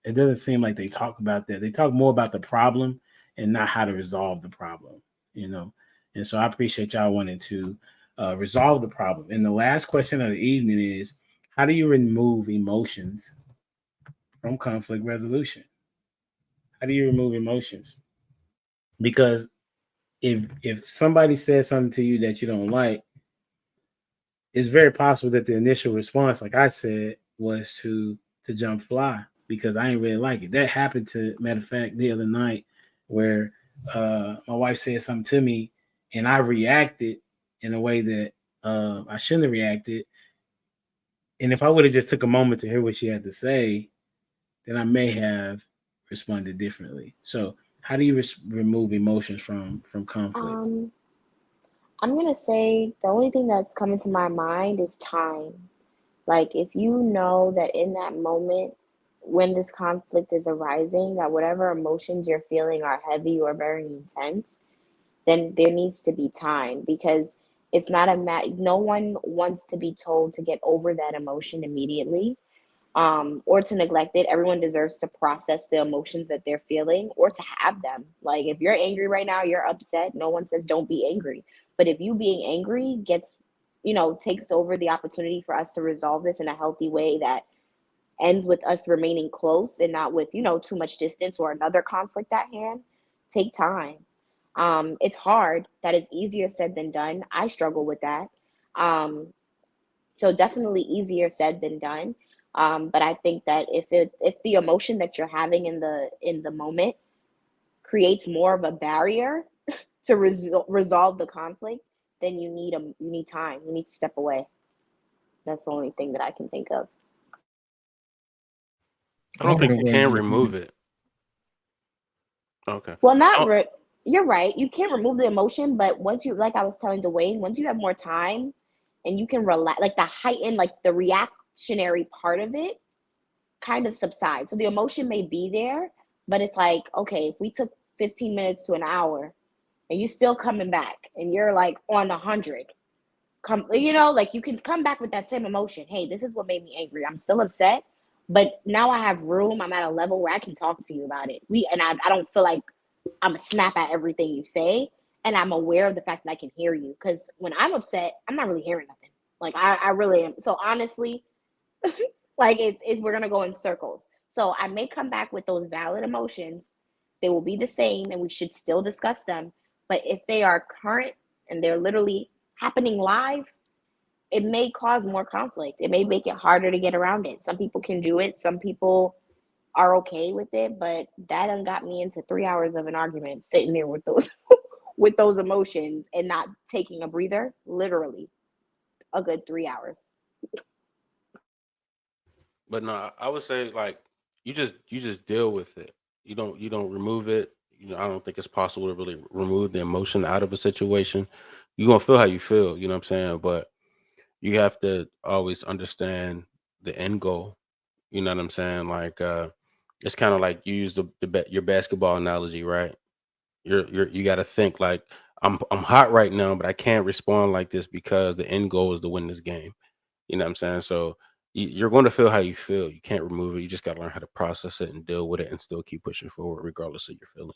Speaker 4: it doesn't seem like they talk about that. They talk more about the problem and not how to resolve the problem, you know? And so I appreciate y'all wanting to resolve the problem. And the last question of the evening is, how do you remove emotions from conflict resolution? How do you remove emotions? Because if somebody says something to you that you don't like, it's very possible that the initial response, like I said, was to jump fly, because I didn't really like it. That happened to, matter of fact, the other night, where my wife said something to me, and I reacted in a way that I shouldn't have reacted. And if I would have just took a moment to hear what she had to say, then I may have responded differently. So how do you remove emotions from conflict?
Speaker 5: I'm gonna say the only thing that's coming to my mind is time. Like, if you know that in that moment when this conflict is arising, that whatever emotions you're feeling are heavy or very intense, then there needs to be time, because it's not no one wants to be told to get over that emotion immediately, or to neglect it. Everyone deserves to process the emotions that they're feeling, or to have them. Like, if you're angry right now, you're upset, no one says don't be angry. But if you being angry gets, takes over the opportunity for us to resolve this in a healthy way that ends with us remaining close and not with, too much distance or another conflict at hand, take time. It's hard. That is easier said than done. I struggle with that. So definitely easier said than done. But I think that if the emotion that you're having in the moment creates more of a barrier to resolve the conflict, then you need time. You need to step away. That's the only thing that I can think of.
Speaker 8: I don't
Speaker 7: One of
Speaker 8: think
Speaker 7: the
Speaker 8: you
Speaker 7: ways
Speaker 8: can
Speaker 7: is
Speaker 8: remove it. Okay.
Speaker 5: Well,
Speaker 8: I don't-
Speaker 5: you're right. You can't remove the emotion, but once you, like I was telling Dwayne, once you have more time and you can relax, like the heightened, like the reactionary part of it kind of subsides. So the emotion may be there, but it's like, okay, if we took 15 minutes to an hour and you still coming back and you're like on 100, like you can come back with that same emotion. Hey, this is what made me angry. I'm still upset, but now I have room. I'm at a level where I can talk to you about it. I don't feel like I'm a snap at everything you say, and I'm aware of the fact that I can hear you. Because when I'm upset, I'm not really hearing nothing. Like I really am. So honestly, like we're gonna go in circles. So I may come back with those valid emotions. They will be the same, and we should still discuss them. But if they are current and they're literally happening live, it may cause more conflict. It may make it harder to get around it. Some people can do it. Some people are okay with it, but that done got me into 3 hours of an argument sitting there with those with those emotions and not taking a breather. Literally, a good 3 hours.
Speaker 8: But no, I would say like you just deal with it. You don't remove it. I don't think it's possible to really remove the emotion out of a situation. You're gonna feel how you feel, you know what I'm saying? But you have to always understand the end goal. You know what I'm saying? Like it's kind of like you use your basketball analogy, right? You got to think like I'm hot right now, but I can't respond like this because the end goal is to win this game. You know what I'm saying? So you're going to feel how you feel. You can't remove it. You just got to learn how to process it and deal with it and still keep pushing forward regardless of your feelings.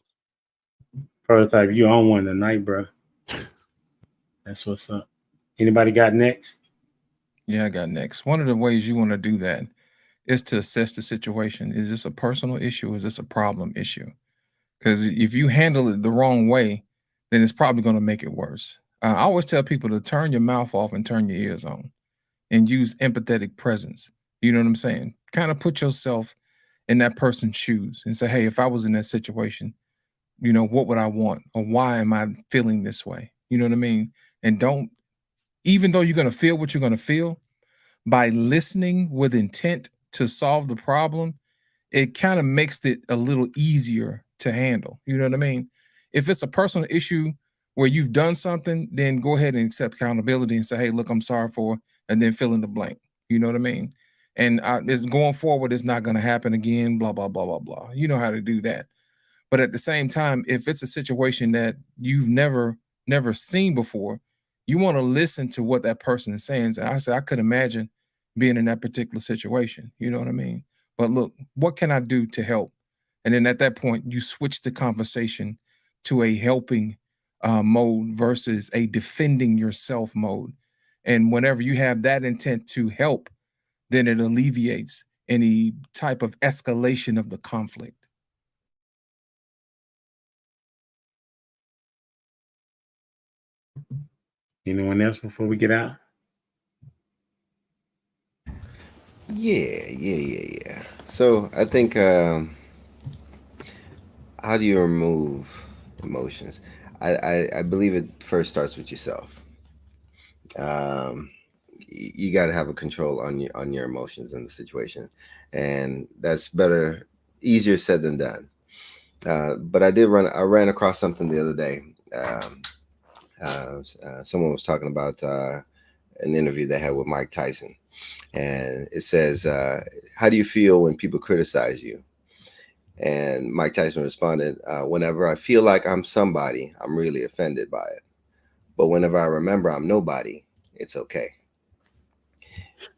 Speaker 4: Prototype, you on one tonight, bro. That's what's up. Anybody got next?
Speaker 7: Yeah, I got next. One of the ways you want to do that is to assess the situation. Is this a personal issue? Is this a problem issue? Because if you handle it the wrong way, then it's probably going to make it worse. I always tell people to turn your mouth off and turn your ears on and use empathetic presence. You know what I'm saying? Kind of put yourself in that person's shoes and say, hey, if I was in that situation, what would I want? Or why am I feeling this way? You know what I mean? And don't, even though you're going to feel what you're going to feel, by listening with intent to solve the problem, it kind of makes it a little easier to handle. You know what I mean? If it's a personal issue where you've done something, then go ahead and accept accountability and say, hey, look, I'm sorry for, and then fill in the blank. You know what I mean? And it's going forward, it's not going to happen again, blah, blah, blah, blah, blah. You know how to do that. But at the same time, if it's a situation that you've never seen before, you want to listen to what that person is saying. And I said, I could imagine being in that particular situation. You know what I mean? But look, what can I do to help? And then at that point, you switch the conversation to a helping mode versus a defending yourself mode. And whenever you have that intent to help, then it alleviates any type of escalation of the conflict.
Speaker 4: Anyone else before we get out?
Speaker 9: Yeah. So I think how do you remove emotions? I believe it first starts with yourself. You got to have a control on your emotions in the situation, and that's easier said than done. But I ran across something the other day. Someone was talking about an interview they had with Mike Tyson, and it says, how do you feel when people criticize you? And Mike Tyson responded, whenever I feel like I'm somebody, I'm really offended by it. But whenever I remember I'm nobody, it's okay.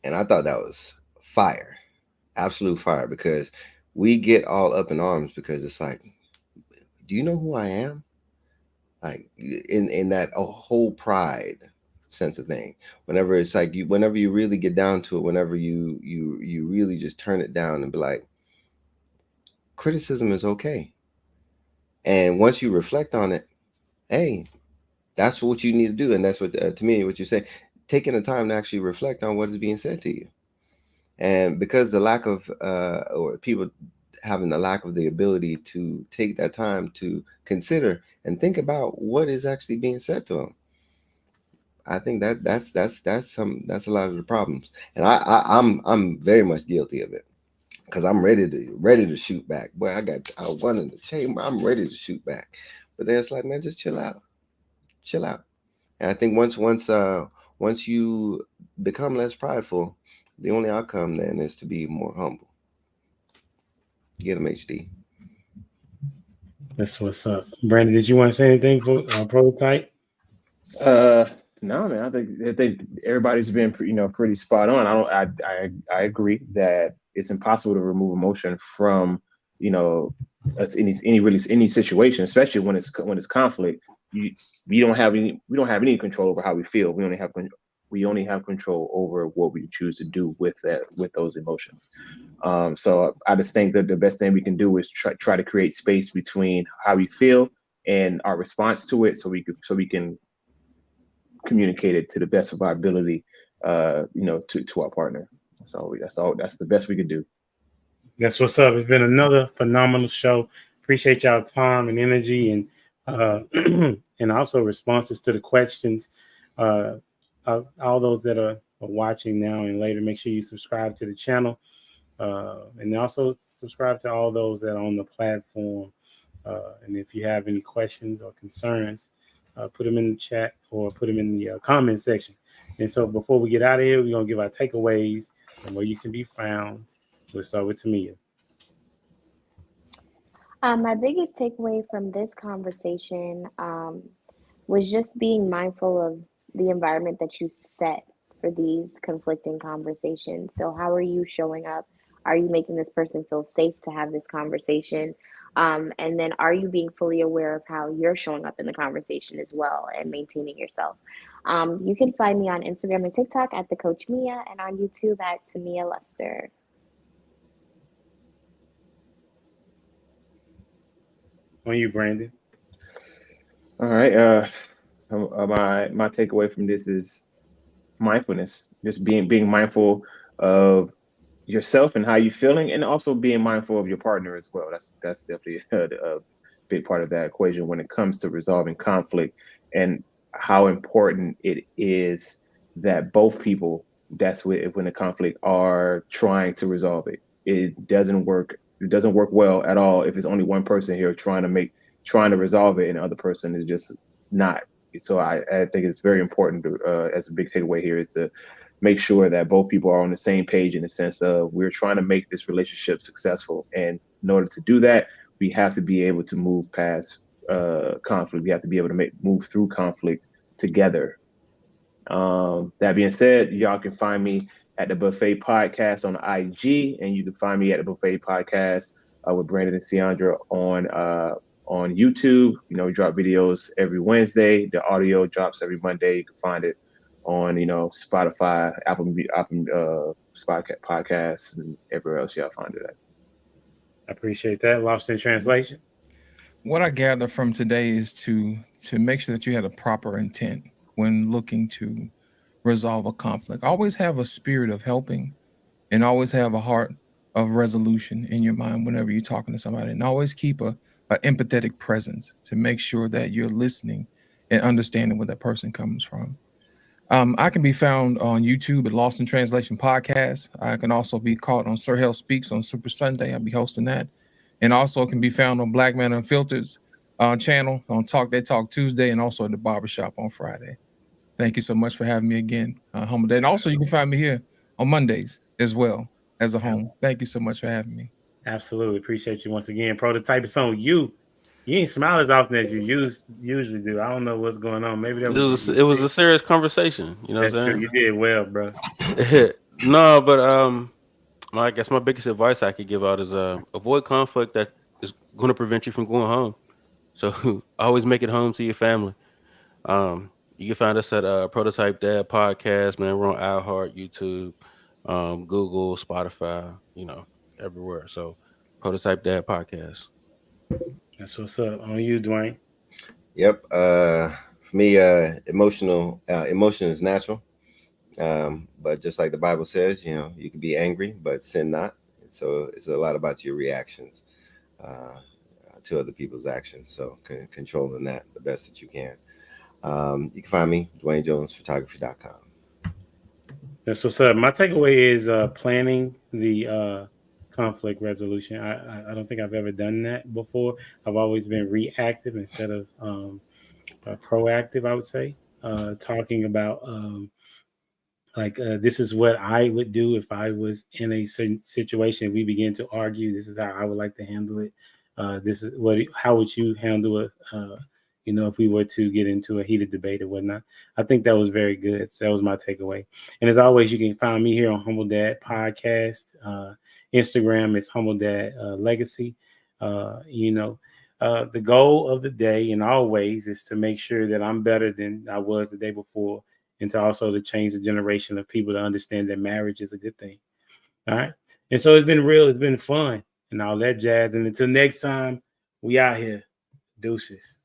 Speaker 9: And I thought that was fire, absolute fire, because we get all up in arms because it's like, do you know who I am? Like in that whole pride sense of thing. Whenever it's like whenever you really get down to it, whenever you really just turn it down and be like, criticism is okay. And once you reflect on it, hey, that's what you need to do. And that's what, to me, what you say, taking the time to actually reflect on what is being said to you. And because the lack of, or people having the lack of the ability to take that time to consider and think about what is actually being said to them, I think that's a lot of the problems. And I'm very much guilty of it. because I'm ready to shoot back. Boy, I won in the chamber. I'm ready to shoot back. But then it's like, man, just chill out. And I think once you become less prideful, the only outcome then is to be more humble. Get him, HD.
Speaker 4: That's what's up. Brandon, did you want to say anything for Prototype?
Speaker 6: No, man. I think everybody's been pretty spot on. I agree that it's impossible to remove emotion from any situation, especially when it's conflict. We don't have any control over how we feel. We only have control over what we choose to do with those emotions. So I just think that the best thing we can do is try to create space between how we feel and our response to it, so we can communicate it to the best of our ability, to our partner. So that's the best we can do.
Speaker 4: That's what's up. It's been another phenomenal show. Appreciate y'all time and energy, and and also responses to the questions. All those that are watching now and later, make sure you subscribe to the channel, and also subscribe to all those that are on the platform. And if you have any questions or concerns, put them in the chat or put them in the comment section. And so before we get out of here, we're going to give our takeaways and where you can be found. We'll start with Tamia.
Speaker 5: My biggest takeaway from this conversation was just being mindful of the environment that you set for these conflicting conversations. So how are you showing up? Are you making this person feel safe to have this conversation? And then are you being fully aware of how you're showing up in the conversation as well and maintaining yourself? You can find me on Instagram and TikTok at the Coach Mia, and on YouTube at Tamia Lester.
Speaker 4: On you, Brandon.
Speaker 6: All right. My takeaway from this is mindfulness. Just being mindful of yourself and how you're feeling, and also being mindful of your partner as well. That's definitely a big part of that equation when it comes to resolving conflict, and how important it is that both people when the conflict are trying to resolve it. It doesn't work well at all if it's only one person here trying to resolve it and the other person is just not. So I think it's very important to, as a big takeaway here, is to make sure that both people are on the same page, in the sense of we're trying to make this relationship successful. And in order to do that, we have to be able to move past conflict. We have to be able to move through conflict together. That being said, y'all can find me at the Buffet Podcast on IG, and you can find me at the Buffet Podcast with Brandon and Ciandra on YouTube. We drop videos every Wednesday. The audio drops every Monday. You can find it on Spotify, Apple Podcasts, and everywhere else y'all find it at.
Speaker 4: I appreciate that. Lost in translation.
Speaker 7: What I gather from today is to make sure that you had a proper intent when looking to resolve a conflict. Always have a spirit of helping, and always have a heart of resolution in your mind whenever you're talking to somebody, and always keep a empathetic presence to make sure that you're listening and understanding where that person comes from. I can be found on YouTube at Lost in Translation Podcast. I can also be caught on Sir Hell Speaks on Super Sunday. I'll be hosting that. And also can be found on Black Man Unfiltered's channel on Talk That Talk Tuesday, and also at the Barbershop on Friday. Thank you so much for having me again, Humble Day. And also you can find me here on Mondays as well as a home. Thank you so much for having me.
Speaker 4: Absolutely. Appreciate you once again. Prototype, it's on you. You ain't smile as often as you usually do. I don't know what's going on. Maybe that
Speaker 8: it was a serious conversation. You know
Speaker 4: That's
Speaker 8: what I'm saying?
Speaker 4: true. You did well, bro.
Speaker 8: No, but I guess my biggest advice I could give out is avoid conflict that is going to prevent you from going home. So always make it home to your family. You can find us at Prototype Dad Podcast, man. We're on iHeart, YouTube, Google, Spotify, everywhere. So Prototype Dad Podcast.
Speaker 4: That's what's up. On you, Dwayne.
Speaker 9: Yep. For me, emotion is natural. But just like the Bible says, you can be angry, but sin not. So it's a lot about your reactions to other people's actions. So controlling that the best that you can. You can find me, DwayneJonesPhotography.com.
Speaker 4: That's what's up. My takeaway is planning the conflict resolution. I don't think I've ever done that before. I've always been reactive instead of proactive, I would say. Talking about this is what I would do if I was in a certain situation. If we begin to argue, this is how I would like to handle it. This is how would you handle it? If we were to get into a heated debate or whatnot. I think that was very good. So that was my takeaway. And as always, you can find me here on Humble Dad Podcast. Instagram is Humble Dad Legacy. The goal of the day and always is to make sure that I'm better than I was the day before, and to also to change the generation of people to understand that marriage is a good thing. All right. And so it's been real. It's been fun and all that jazz. And until next time, we out here. Deuces.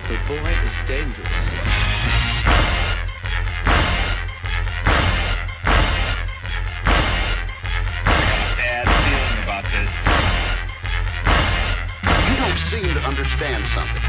Speaker 1: The boy is dangerous.
Speaker 2: Bad feeling about this.
Speaker 3: You don't seem to understand something.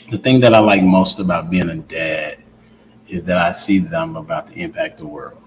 Speaker 4: The thing that I like most about being a dad is that I see that I'm about to impact the world.